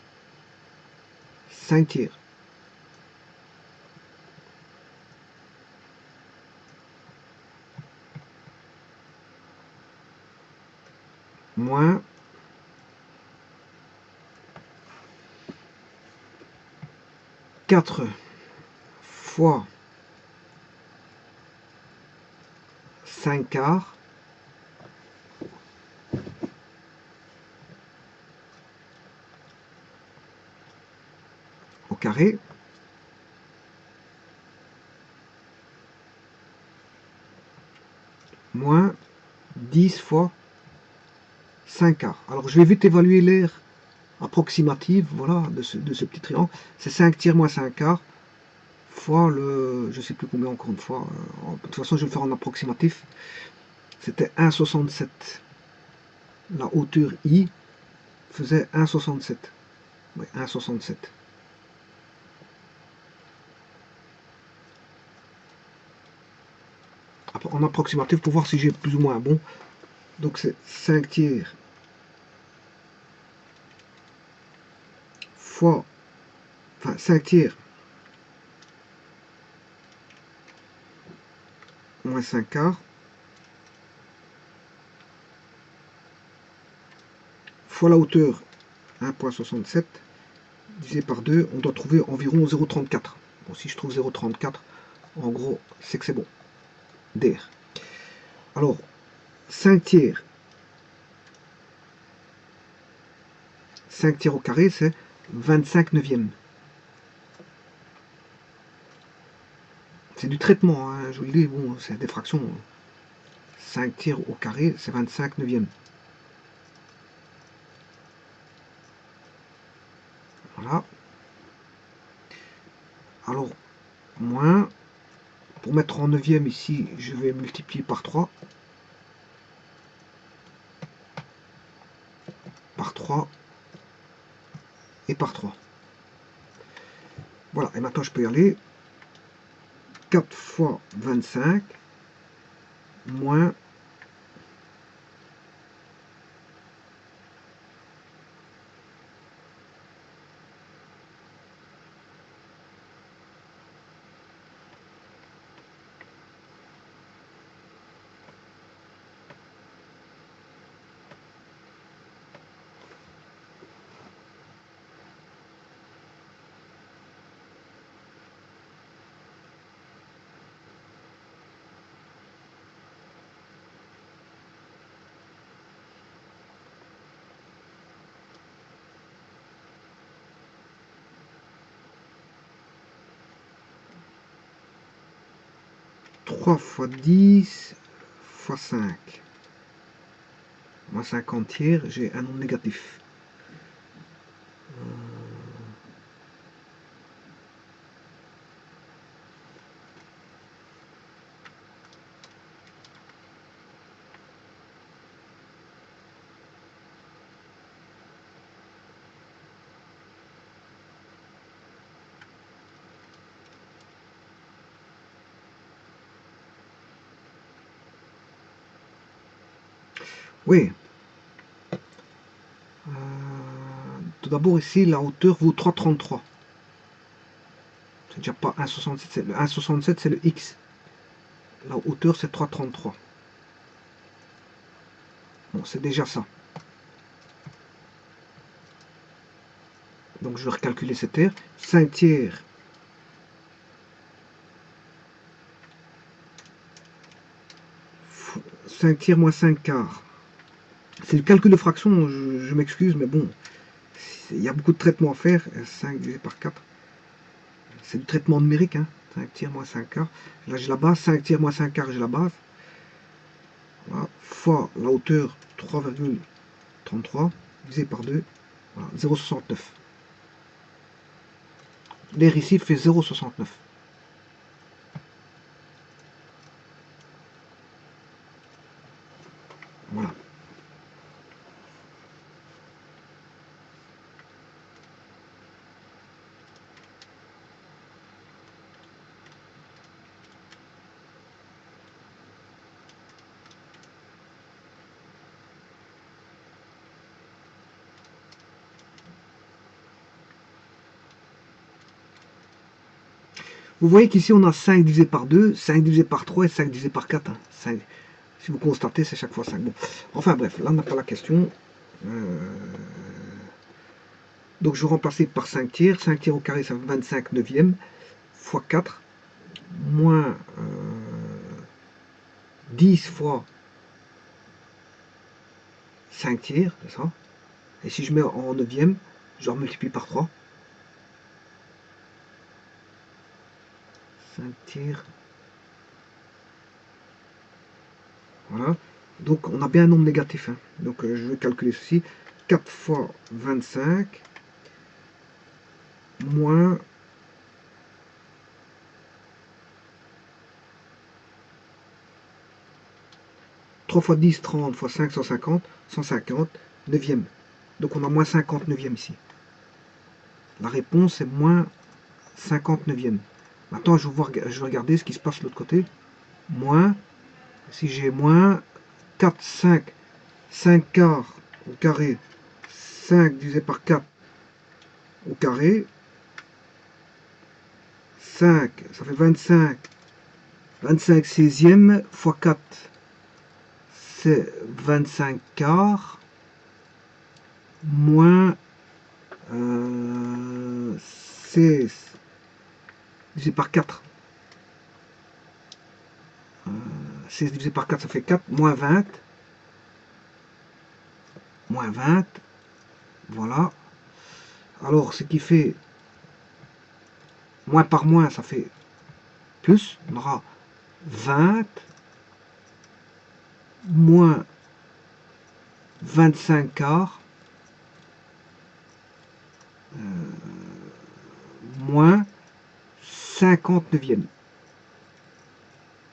5 tiers. Moins 4 fois 5 quarts au carré. Moins 10 fois 5 quarts. Alors je vais vite évaluer l'aire approximative, voilà, de ce petit triangle. C'est 5 tiers moins 5 quarts fois le, je sais plus combien encore une fois. De toute façon, je vais le faire en approximatif. C'était 1,67. La hauteur I faisait 1,67. Oui, 1,67. En approximatif pour voir si j'ai plus ou moins bon. Donc c'est 5 tiers fois, enfin 5 tiers moins 5 quarts fois la hauteur 1,67 divisé par 2, on doit trouver environ 0,34. Bon, si je trouve 0,34, en gros, c'est que c'est bon. D'air. Alors, 5 tiers. 5 tiers au carré, c'est 25 neuvièmes. C'est du traitement, hein, je vous le dis, bon, c'est des fractions. 5 tiers au carré, c'est 25 neuvièmes. Voilà. Alors, moins, pour mettre en neuvième ici, je vais multiplier par 3. Par 3 et par 3. Voilà, et maintenant je peux y aller. 4 fois 25 moins 3 fois 10 fois 5. Moins 50 tiers, j'ai un nombre négatif. Oui. Tout d'abord ici, la hauteur vaut 3,33. C'est déjà pas 1,67. Le 1,67 c'est le X. La hauteur c'est 3,33. Bon, c'est déjà ça. Donc je vais recalculer cette terre. 5 tiers. 5 tiers moins 5 quarts. C'est le calcul de fraction, je m'excuse, mais bon, il y a beaucoup de traitements à faire. 5 divisé par 4, c'est du traitement numérique. Hein. 5 tiers moins 5 quarts. Là j'ai la base, 5 tiers moins 5 quarts, j'ai la base. Voilà. Fois la hauteur 3,33 divisé par 2, voilà, 0,69. L'air ici fait 0,69. Voilà. Vous voyez qu'ici on a 5 divisé par 2, 5 divisé par 3 et 5 divisé par 4. Hein. 5. Si vous constatez, c'est chaque fois 5. Bon. Enfin bref, là on n'a pas la question. Donc je vais remplacer par 5 tiers. 5 tiers au carré, ça fait 25 neuvièmes. Fois 4. Moins 10 fois 5 tiers, c'est ça. Et si je mets en neuvième, je multiplie par 3. 5 tiers. Voilà. Donc on a bien un nombre négatif. Hein. Donc je vais calculer ceci. 4 fois 25 moins 3 fois 10, 30 fois 5, 150, 150, neuvième. Donc on a moins 50 neuvième ici. La réponse est moins 50 neuvième. Maintenant je vais regarder ce qui se passe de l'autre côté. Moins, si j'ai moins 4, 5, 5 quarts au carré, 5 divisé par 4 au carré, 5, ça fait 25, 25 16e fois 4, c'est 25 quarts, moins 16 divisé par 4. 16 divisé par 4, ça fait 4, moins 20. Moins 20. Voilà. Alors, ce qui fait moins par moins, ça fait plus. On aura 20 moins 25 quarts, moins 50 neuvièmes.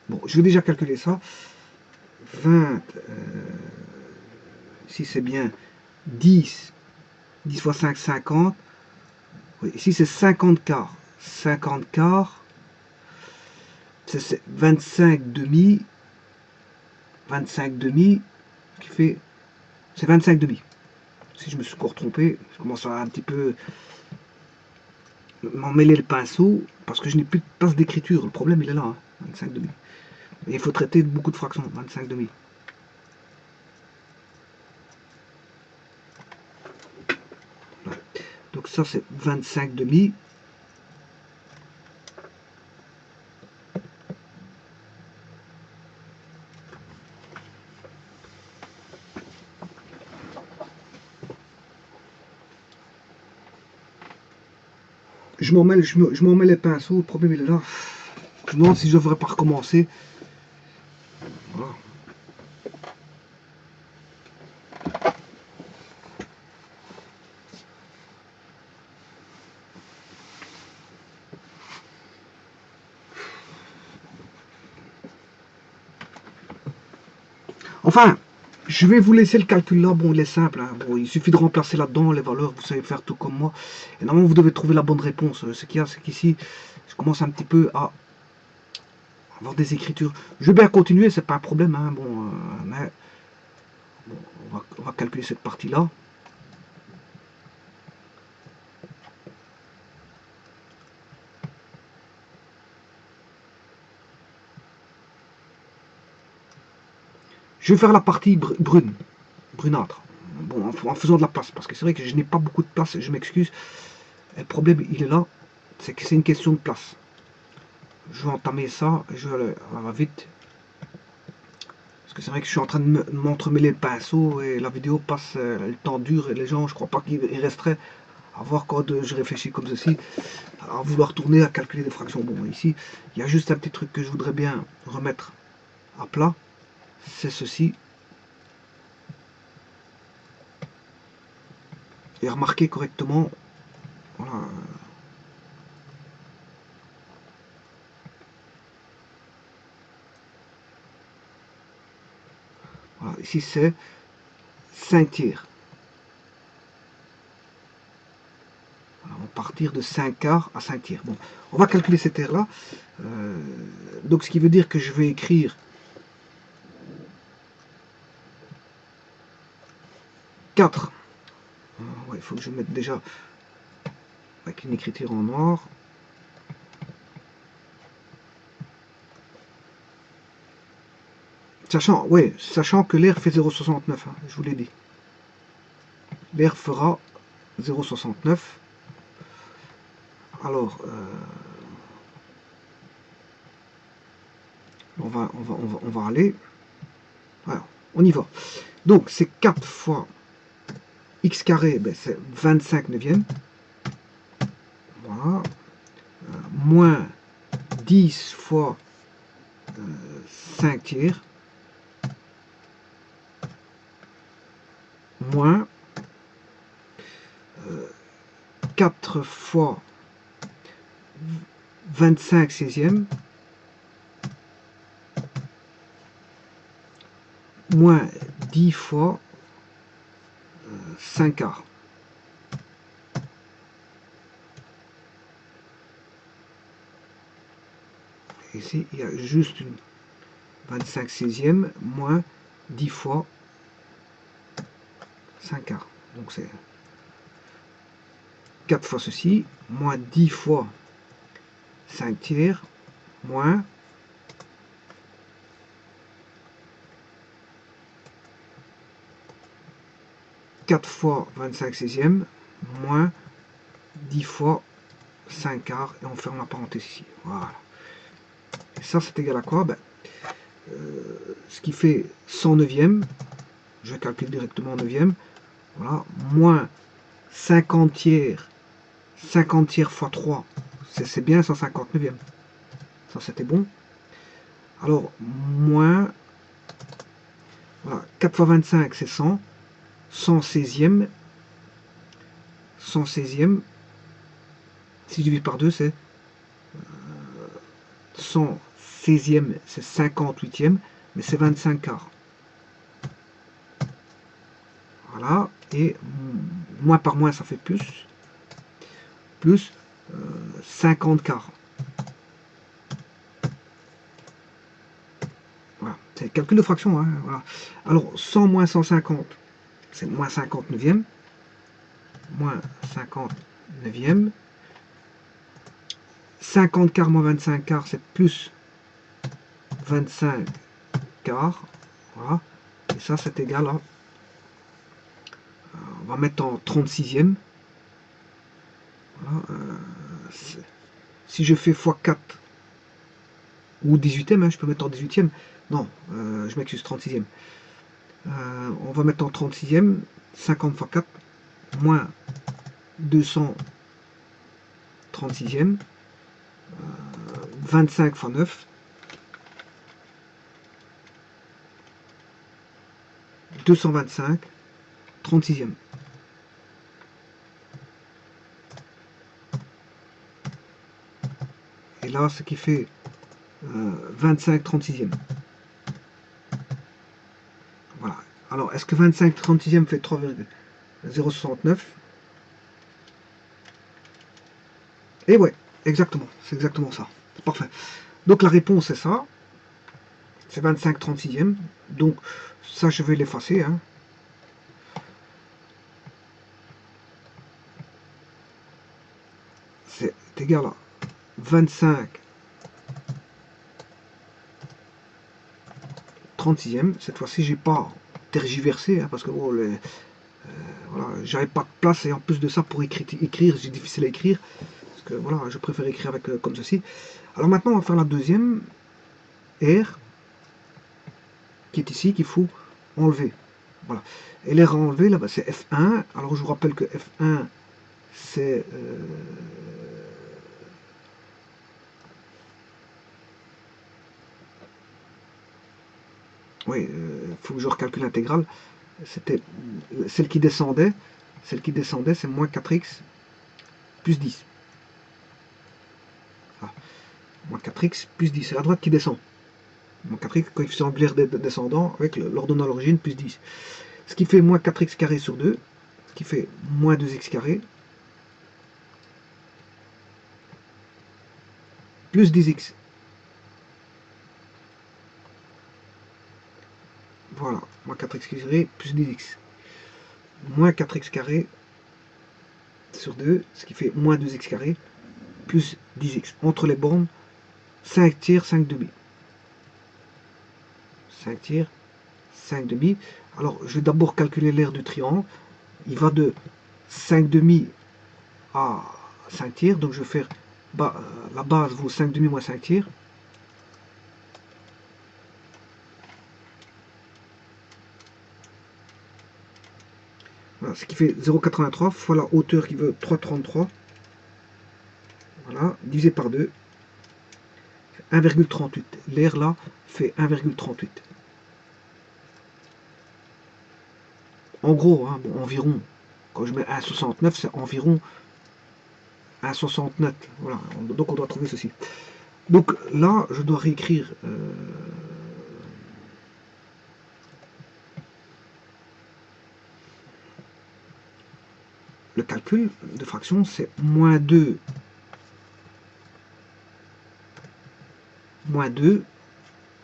Bon, je vais déjà calculer ça. 20, si c'est bien 10, 10 fois 5, 50. Oui, ici c'est 50 quarts. 50 quarts, c'est 25 demi. 25 demi, qui fait... C'est 25 demi. Si je me suis encore trompé, je commence à un petit peu m'en mêler le pinceau, parce que je n'ai plus de place d'écriture. Le problème, il est là, hein, 25 demi. Et il faut traiter beaucoup de fractions, 25 demi. Voilà. Donc ça, c'est 25 demi. Je m'en mêle les pinceaux, le problème, il est là. Je me demande si je ne devrais pas recommencer. Voilà. Enfin, je vais vous laisser le calcul là. Bon, il est simple. Hein. Bon, il suffit de remplacer là-dedans les valeurs. Vous savez faire tout comme moi. Et normalement, vous devez trouver la bonne réponse. Ce qu'il y a, c'est qu'ici, je commence un petit peu à avoir des écritures. Je vais bien continuer, c'est pas un problème. Hein. Bon, mais bon, on va calculer cette partie-là. Je vais faire la partie brune, brunâtre. Bon, en faisant de la place, parce que c'est vrai que je n'ai pas beaucoup de place, je m'excuse. Le problème, il est là, c'est que c'est une question de place. Je vais entamer ça, je vais aller à la vite. Parce que c'est vrai que je suis en train de m'entremêler le pinceau et la vidéo passe, le temps dure et les gens, je crois pas qu'ils resteraient à voir quand je réfléchis comme ceci, à vouloir tourner, à calculer des fractions. Bon, ici, il y a juste un petit truc que je voudrais bien remettre à plat, c'est ceci. Et remarquer correctement, voilà. Voilà, ici c'est 5 tiers. Voilà, on va partir de 5 quarts à 5 tiers. Bon, on va calculer cette aire-là. Donc ce qui veut dire que je vais écrire 4. Ouais, il faut que je mette déjà avec une écriture en noir. Sachant que l'air fait 0,69, hein, je vous l'ai dit. L'air fera 0,69. Alors, on va aller. Voilà, on y va. Donc, c'est 4 fois x carré, ben, c'est 25 neuvièmes. Voilà. Moins 10 fois 5 tiers. Moins 4 fois 25 16e. Moins 10 fois 5 quarts. Ici, il y a juste une 25 16e moins 10 fois 5 quarts. Donc c'est 4 fois ceci, moins 10 fois 5 tiers, moins 4 fois 25 16e, moins 10 fois 5 quarts, et on ferme la parenthèse ici. Voilà. Et ça, c'est égal à quoi? Ben, ce qui fait 100 neuvième, je calcule directement en neuvième, voilà, moins 50 tiers fois 3, c'est bien 150 neuvième. Ça, c'était bon. Alors, moins Voilà, 4 fois 25, c'est 100. 100 16e. 100 16e. Si je divise par 2, c'est 100 16e, c'est 58e, mais c'est 25 quarts. Voilà, et moins par moins, ça fait plus. Plus 50 quarts. Voilà, c'est le calcul de fraction. Hein, voilà. Alors, 100 moins 150, c'est moins 50 neuvième. Moins 50 neuvième. 50 quarts moins 25 quarts, c'est plus 25 quarts. Voilà. Et ça, c'est égal à... on va mettre en 36e. Voilà. Si je fais x4 ou 18e, hein, je peux mettre en 18e. Non, je m'excuse, 36e. On va mettre en 36e. 50 fois 4, moins 236e. 25 fois 9. 225, 36e. Et là, ce qui fait 25 36e. Voilà. Alors, est-ce que 25 36e fait 3,069? Et ouais, exactement. C'est exactement ça. C'est parfait. Donc, la réponse, c'est ça. C'est 25 36e. Donc, ça, je vais l'effacer. Hein. C'est égal à 25 36e. Cette fois-ci, j'ai pas tergiversé, hein, parce que bon, voilà, j'avais pas de place, et en plus de ça, pour écrire, c'est difficile à écrire. Parce que voilà, je préfère écrire avec comme ceci. Alors maintenant, on va faire la deuxième R, qui est ici, qu'il faut enlever. Voilà. Et l'air à enlever, là, c'est F1. Alors je vous rappelle que F1, c'est... oui, il faut que je recalcule l'intégrale. C'était celle qui descendait. Celle qui descendait, c'est moins 4x plus 10. Ah, moins 4x plus 10. C'est la droite qui descend. Moins 4x, coefficient angulaire descendant, avec l'ordonnée à l'origine, plus 10. Ce qui fait moins 4x carré sur 2. Ce qui fait moins 2x carré. Plus 10x. Voilà, moins 4x carré plus 10x. Moins 4x carré sur 2, ce qui fait moins 2x carré plus 10x. Entre les bornes, 5 tiers, 5 demi. 5 tiers, 5 demi. Alors, je vais d'abord calculer l'aire du triangle. Il va de 5 demi à 5 tiers. Donc, je vais faire la base vaut 5 demi moins 5 tiers. Voilà, ce qui fait 0,83 fois la hauteur qui veut 3,33. Voilà, divisé par 2. 1,38. L'air là fait 1,38. En gros, hein, bon, environ, quand je mets 1,69, c'est environ 1,69. Voilà, donc on doit trouver ceci. Donc là, je dois réécrire le calcul de fraction, c'est moins 2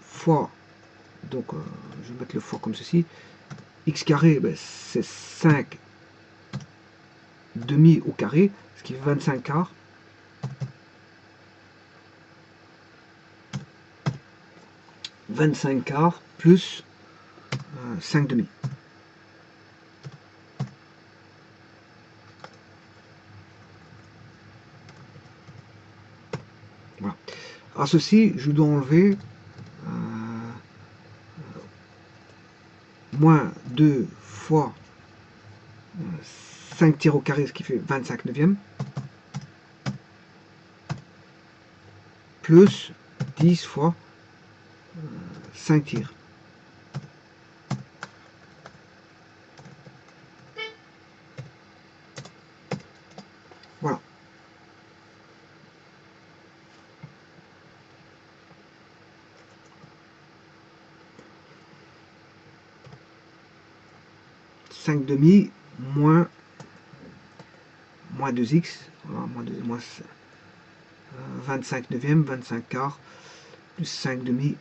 fois, donc je vais mettre le fois comme ceci, x carré, ben, c'est 5 demi au carré, ce qui fait 25 quarts. 25 quarts plus 5 demi. Voilà. À ceci, je dois enlever moins 2 fois 5 tiers au carré, ce qui fait 25 neuvième, plus 10 fois 5 tiers. 5 demi moins 2x, voilà, moins 25 neuvième, 25 quarts, plus 5 demi.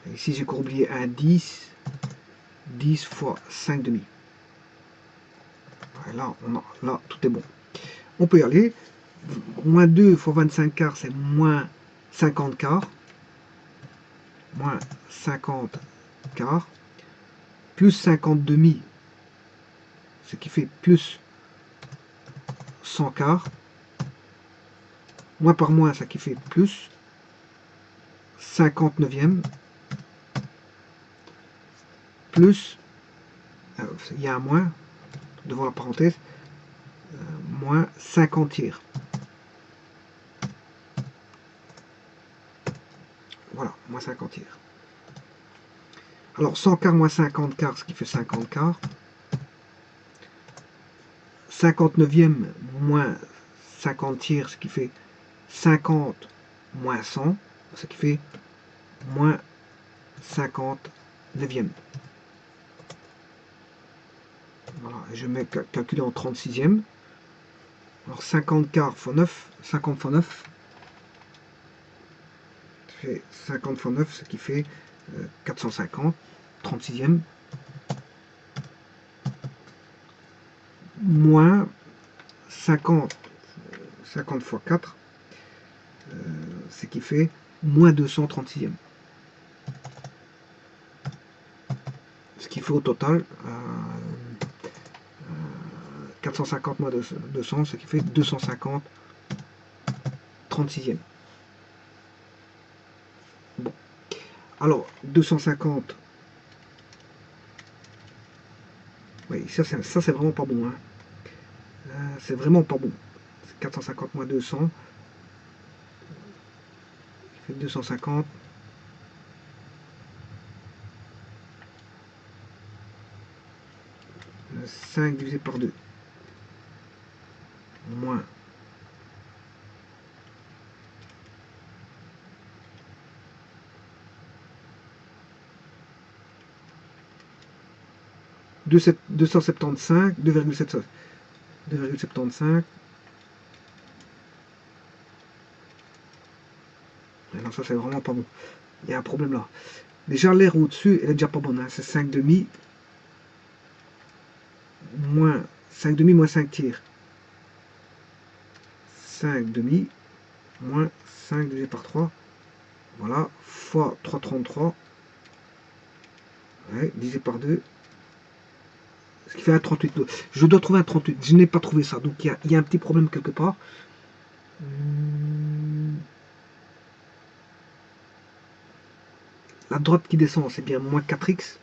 Et ici j'ai oublié un 10, 10 fois 5 demi. Et là, là, tout est bon. On peut y aller. Moins 2 fois 25 quarts, c'est moins 50 quarts. Moins 50 quarts. Plus 50 demi, ce qui fait plus 100 quarts. Moins par moins, ça qui fait plus 50 neuvième. Plus, il y a un moins devant la parenthèse, moins 50 tiers. Voilà, moins 50 tiers. Alors 100 quarts moins 50 quarts, ce qui fait 50 quarts. 50 neuvième moins 50 tiers, ce qui fait 50 moins 100, ce qui fait moins 50 neuvième. Voilà, et je mets calculer en 36e. Alors 50 quarts fois 9, 50 fois 9, ça fait 50 fois 9, ce qui fait 450, 36e. Moins 50, 50 fois 4, ce qui fait moins 236e. Ce qui fait au total 450 moins 200, ce qui fait 250 36e. Bon. Alors, 250. Oui, ça c'est vraiment pas bon. Hein. C'est vraiment pas bon. 450 moins 200. Ça fait 250. Le 5 divisé par 2. Moins 275, 2,75. Non, ça c'est vraiment pas bon. Il y a un problème là. Déjà l'air au-dessus, elle est déjà pas bonne. Hein. C'est 5 demi moins 5 demi moins 5 tiers. 5 demi moins 5 divisé par 3. Voilà, fois 3,33. Ouais, divisé par 2. Ce qui fait un 38. Je dois trouver un 38. Je n'ai pas trouvé ça. Donc il y a un petit problème quelque part. La droite qui descend, c'est bien moins 4x.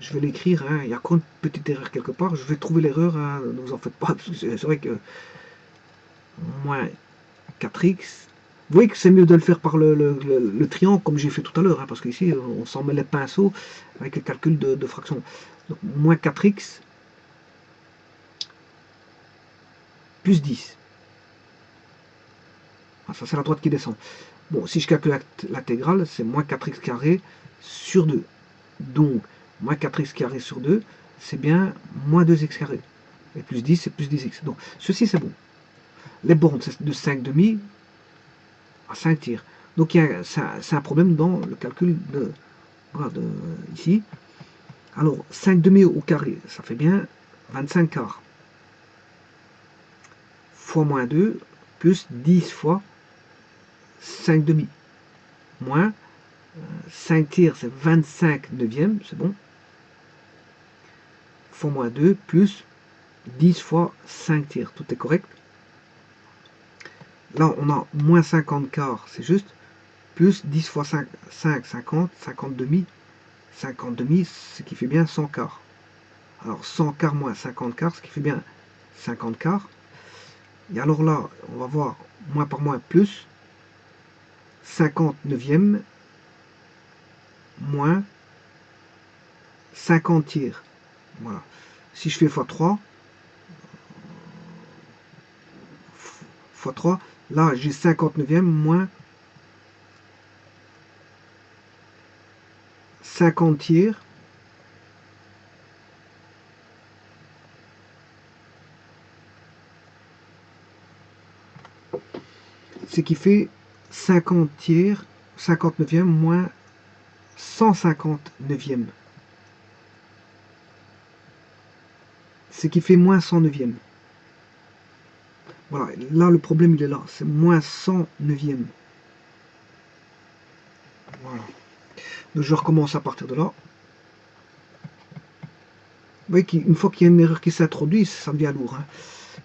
Je vais l'écrire. Hein. Il y a encore une petite erreur quelque part. Je vais trouver l'erreur. Hein. Ne vous en faites pas. C'est vrai que moins 4x. Vous voyez que c'est mieux de le faire par le triangle, comme j'ai fait tout à l'heure. Hein, parce qu'ici, on s'en met les pinceaux avec le calcul de fraction. Donc, moins 4x plus 10. Ah, ça, c'est la droite qui descend. Bon, si je calcule l'intégrale, c'est moins 4x carré sur 2. Donc, moins 4x carré sur 2, c'est bien moins 2x carré. Et plus 10, c'est plus 10x. Donc, ceci, c'est bon. Les bornes, c'est de 5 demi à 5 tiers. Donc, c'est un problème dans le calcul voilà, ici. Alors, 5 demi au carré, ça fait bien 25 quarts. Fois moins 2, plus 10 fois 5 demi. Moins 5 tiers, c'est 25 neuvièmes, c'est bon. Fois moins 2, plus 10 fois 5 tiers, tout est correct. Là, on a moins 50 quarts, c'est juste. Plus 10 fois 5, 50, 50 demi. 50 demi, ce qui fait bien 100 quarts. Alors, 100 quarts moins 50 quarts, ce qui fait bien 50 quarts. Et alors là, on va voir moins par moins plus 50 neuvième moins 50 tiers. Voilà. Si je fais x3, x3, là j'ai 50 neuvième moins 50 tiers ce qui fait 50 tiers, 59e moins 159e. Ce qui fait moins 109e. Voilà, là le problème il est là, c'est moins 109e. Voilà. Donc je recommence à partir de là. Vous voyez qu'une fois qu'il y a une erreur qui s'introduit, ça devient lourd. Hein.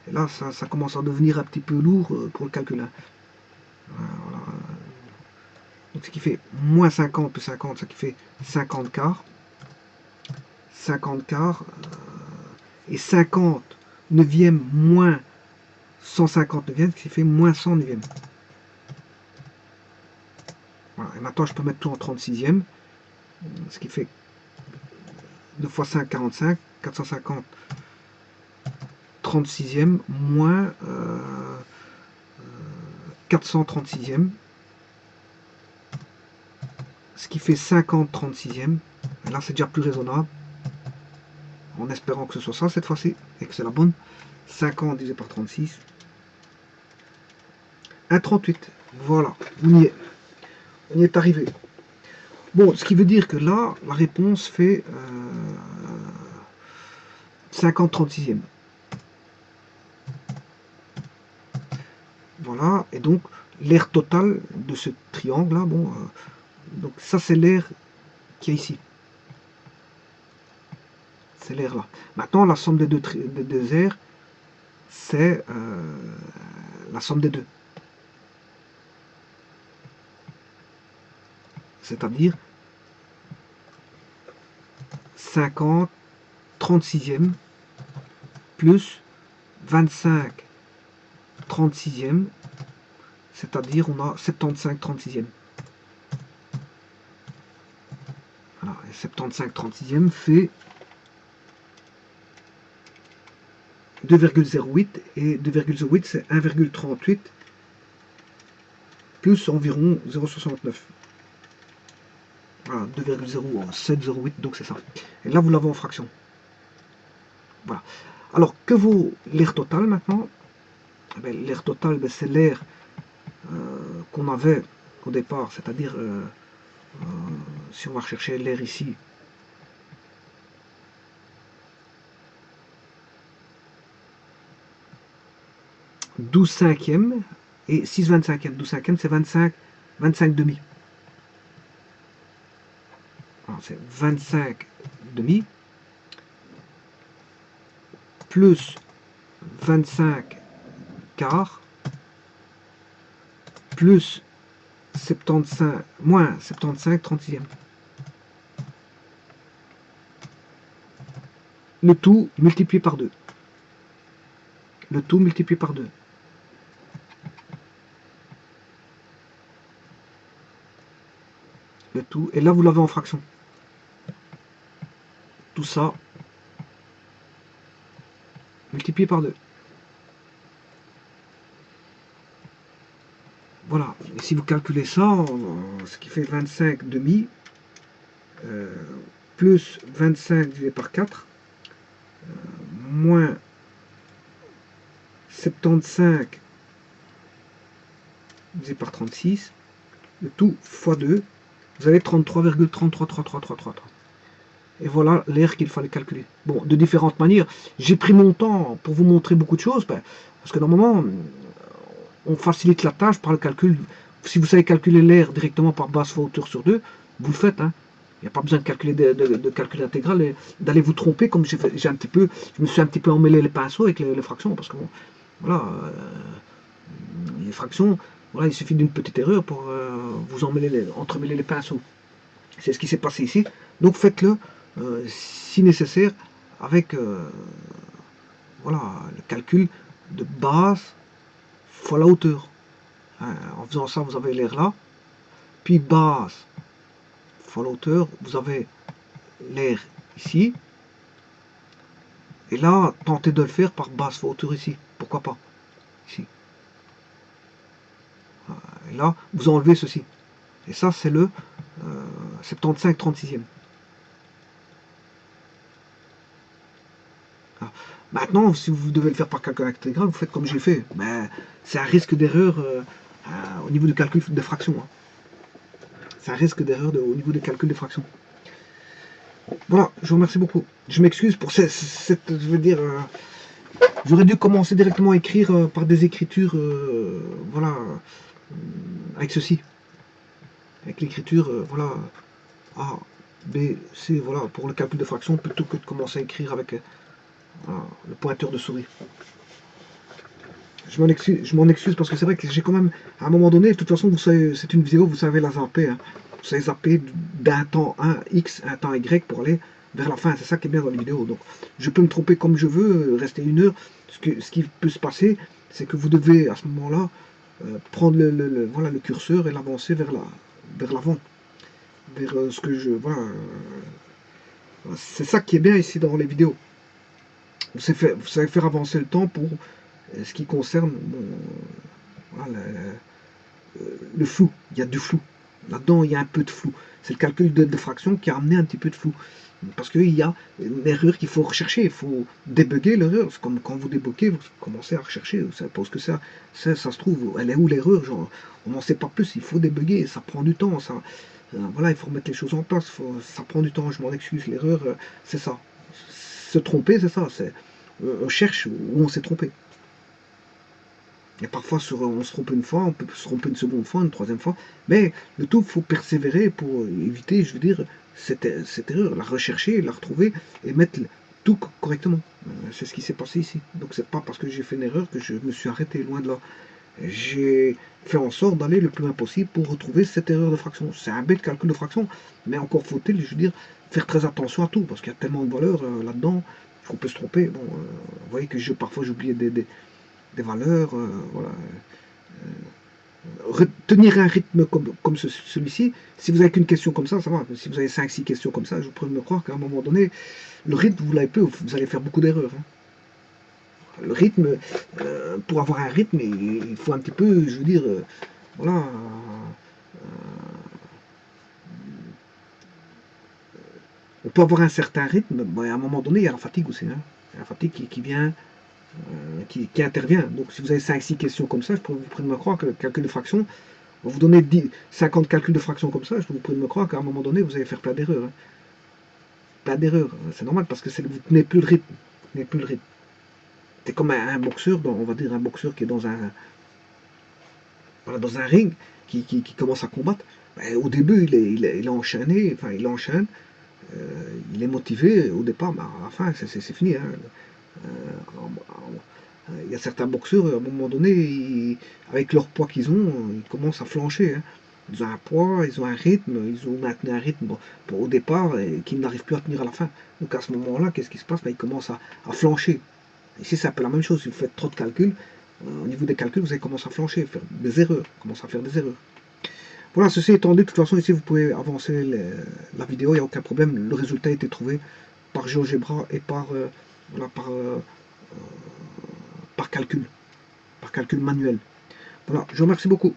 Et là, ça commence à devenir un petit peu lourd pour le calcul. Hein. Voilà. Donc ce qui fait moins 50 plus 50, ce qui fait 50 quarts. 50 quarts. Et 50 neuvième moins 150 neuvième, ce qui fait moins 100 neuvième. Voilà. Et maintenant, je peux mettre tout en 36e. Ce qui fait 2 fois 5, 45. 450 36e moins 436e, ce qui fait 50 36e. Et là, c'est déjà plus raisonnable, en espérant que ce soit ça cette fois-ci, et que c'est la bonne. 50 divisé par 36, 1,38. Voilà, on y est arrivé. Bon, ce qui veut dire que là, la réponse fait 50 36e. Voilà, et donc l'aire totale de ce triangle là, bon, donc ça c'est l'aire qui est ici. C'est l'aire là. Maintenant, la somme des deux aires, c'est la somme des deux. C'est-à-dire 50 36e plus 25 36e, c'est-à-dire on a 75 36e. Voilà, et 75 36e fait 2,08 et 2,08 c'est 1,38 plus environ 0,69. Voilà, 2,0708, donc c'est ça. Et là vous l'avez en fraction. Voilà. Alors que vaut l'aire totale maintenant? L'aire totale, c'est l'aire qu'on avait au départ, c'est-à-dire si on va rechercher l'aire ici, « 12 cinquièmes et 6 25e. 12 cinquièmes, c'est 25 demi. C'est 25 demi plus 25 quarts plus 75 moins 75 30e. Le tout multiplié par 2. Le tout multiplié par 2. Le tout, et là vous l'avez en fraction. Tout ça multiplié par 2. Voilà, et si vous calculez ça, ce qui fait 25 demi, plus 25 divisé par 4, moins 75 divisé par 36, le tout fois 2, vous avez 33,333333. Et voilà l'aire qu'il fallait calculer. Bon, de différentes manières. J'ai pris mon temps pour vous montrer beaucoup de choses, parce que normalement, on facilite la tâche par le calcul. Si vous savez calculer l'aire directement par base fois hauteur sur 2, vous le faites. Hein. Il n'y a pas besoin de calculer de calcul intégral et d'aller vous tromper comme je me suis un petit peu emmêlé les pinceaux avec les fractions, parce que bon, voilà, les fractions, voilà, il suffit d'une petite erreur pour vous entremêler les pinceaux. C'est ce qui s'est passé ici. Donc faites-le si nécessaire avec voilà, le calcul de base fois la hauteur. En faisant ça, vous avez l'air là. Puis base fois la hauteur, vous avez l'air ici. Et là, tentez de le faire par base fois hauteur ici. Pourquoi pas? Ici. Et là, vous enlevez ceci. Et ça, c'est le 75 36e. Maintenant, si vous devez le faire par calcul intégral, vous faites comme j'ai fait. Mais c'est un risque d'erreur au niveau du calcul de fraction. Hein. C'est un risque d'erreur au niveau des calculs de fraction. Voilà, je vous remercie beaucoup. Je m'excuse pour cette je veux dire, j'aurais dû commencer directement à écrire par des écritures, voilà, avec ceci, avec l'écriture, voilà, A, B, C, voilà, pour le calcul de fraction, plutôt que de commencer à écrire avec voilà, le pointeur de souris. Je m'en excuse parce que c'est vrai que j'ai quand même, à un moment donné, de toute façon, vous savez, c'est une vidéo, vous savez la zapper. Hein. Vous savez zapper d'un temps X à un temps Y pour aller vers la fin. C'est ça qui est bien dans les vidéos. Donc, je peux me tromper comme je veux, rester une heure. Ce qui peut se passer, c'est que vous devez, à ce moment-là, prendre voilà, le curseur et l'avancer vers l'avant. Vers ce que je... Voilà. C'est ça qui est bien ici dans les vidéos. Vous savez faire avancer le temps pour ce qui concerne voilà, le flou. Il y a du flou. Là-dedans, il y a un peu de flou. C'est le calcul de fraction qui a amené un petit peu de flou. Parce qu'il y a une erreur qu'il faut rechercher. Il faut débugger l'erreur. C'est comme quand vous débuguez, vous commencez à rechercher. Vous savez pas ce que ça se trouve. Elle est où l'erreur? On n'en sait pas plus. Il faut débugger. Ça prend du temps. Voilà, il faut remettre les choses en place. Ça prend du temps. Je m'en excuse. L'erreur, c'est ça. Se tromper, c'est ça. On cherche où on s'est trompé. Et parfois, on se trompe une fois, on peut se tromper une seconde fois, une troisième fois. Mais le tout, il faut persévérer pour éviter, je veux dire, cette erreur, la rechercher, la retrouver et mettre tout correctement. C'est ce qui s'est passé ici. Donc, c'est pas parce que j'ai fait une erreur que je me suis arrêté, loin de là. J'ai fait en sorte d'aller le plus loin possible pour retrouver cette erreur de fraction. C'est un bête calcul de fraction, mais encore faut-il, je veux dire, faire très attention à tout, parce qu'il y a tellement de valeurs là-dedans qu'on peut se tromper. Bon, vous voyez que parfois j'oubliais des valeurs, voilà. Retenir un rythme comme celui-ci, si vous n'avez qu'une question comme ça va. Si vous avez 5-6 questions comme ça, je pourrais me croire qu'à un moment donné, le rythme, vous l'avez peu, vous allez faire beaucoup d'erreurs. Hein. Le rythme, pour avoir un rythme, il faut un petit peu, je veux dire, voilà. On peut avoir un certain rythme, mais à un moment donné, il y a la fatigue aussi. Hein. Il y a la fatigue qui vient, qui intervient. Donc si vous avez 5-6 questions comme ça, je pourrais me croire que le calcul de fraction, on vous donner 50 calculs de fractions comme ça, je vous prie de me croire qu'à un moment donné, vous allez faire plein d'erreurs. Hein. Plein d'erreurs. C'est normal parce que vous tenez plus le rythme. Vous tenez plus le rythme. C'est comme un boxeur, on va dire un boxeur qui est voilà, dans un ring, qui commence à combattre. Ben, au début, il est enchaîné, enfin, il enchaîne, il est motivé au départ, mais à la fin, c'est fini. Hein. Il y a certains boxeurs, à un moment donné, avec leur poids qu'ils ont, ils commencent à flancher. Hein. Ils ont un poids, ils ont un rythme, ils ont maintenu un rythme au départ et qu'ils n'arrivent plus à tenir à la fin. Donc à ce moment-là, qu'est-ce qui se passe? Ben, ils commencent à flancher. Ici, c'est un peu la même chose. Si vous faites trop de calculs, au niveau des calculs, vous allez commencer à flancher, faire des erreurs, commencer à faire des erreurs. Voilà, ceci étant dit, de toute façon, ici, vous pouvez avancer la vidéo, il n'y a aucun problème. Le résultat a été trouvé par GeoGebra et voilà, par calcul manuel. Voilà, je vous remercie beaucoup.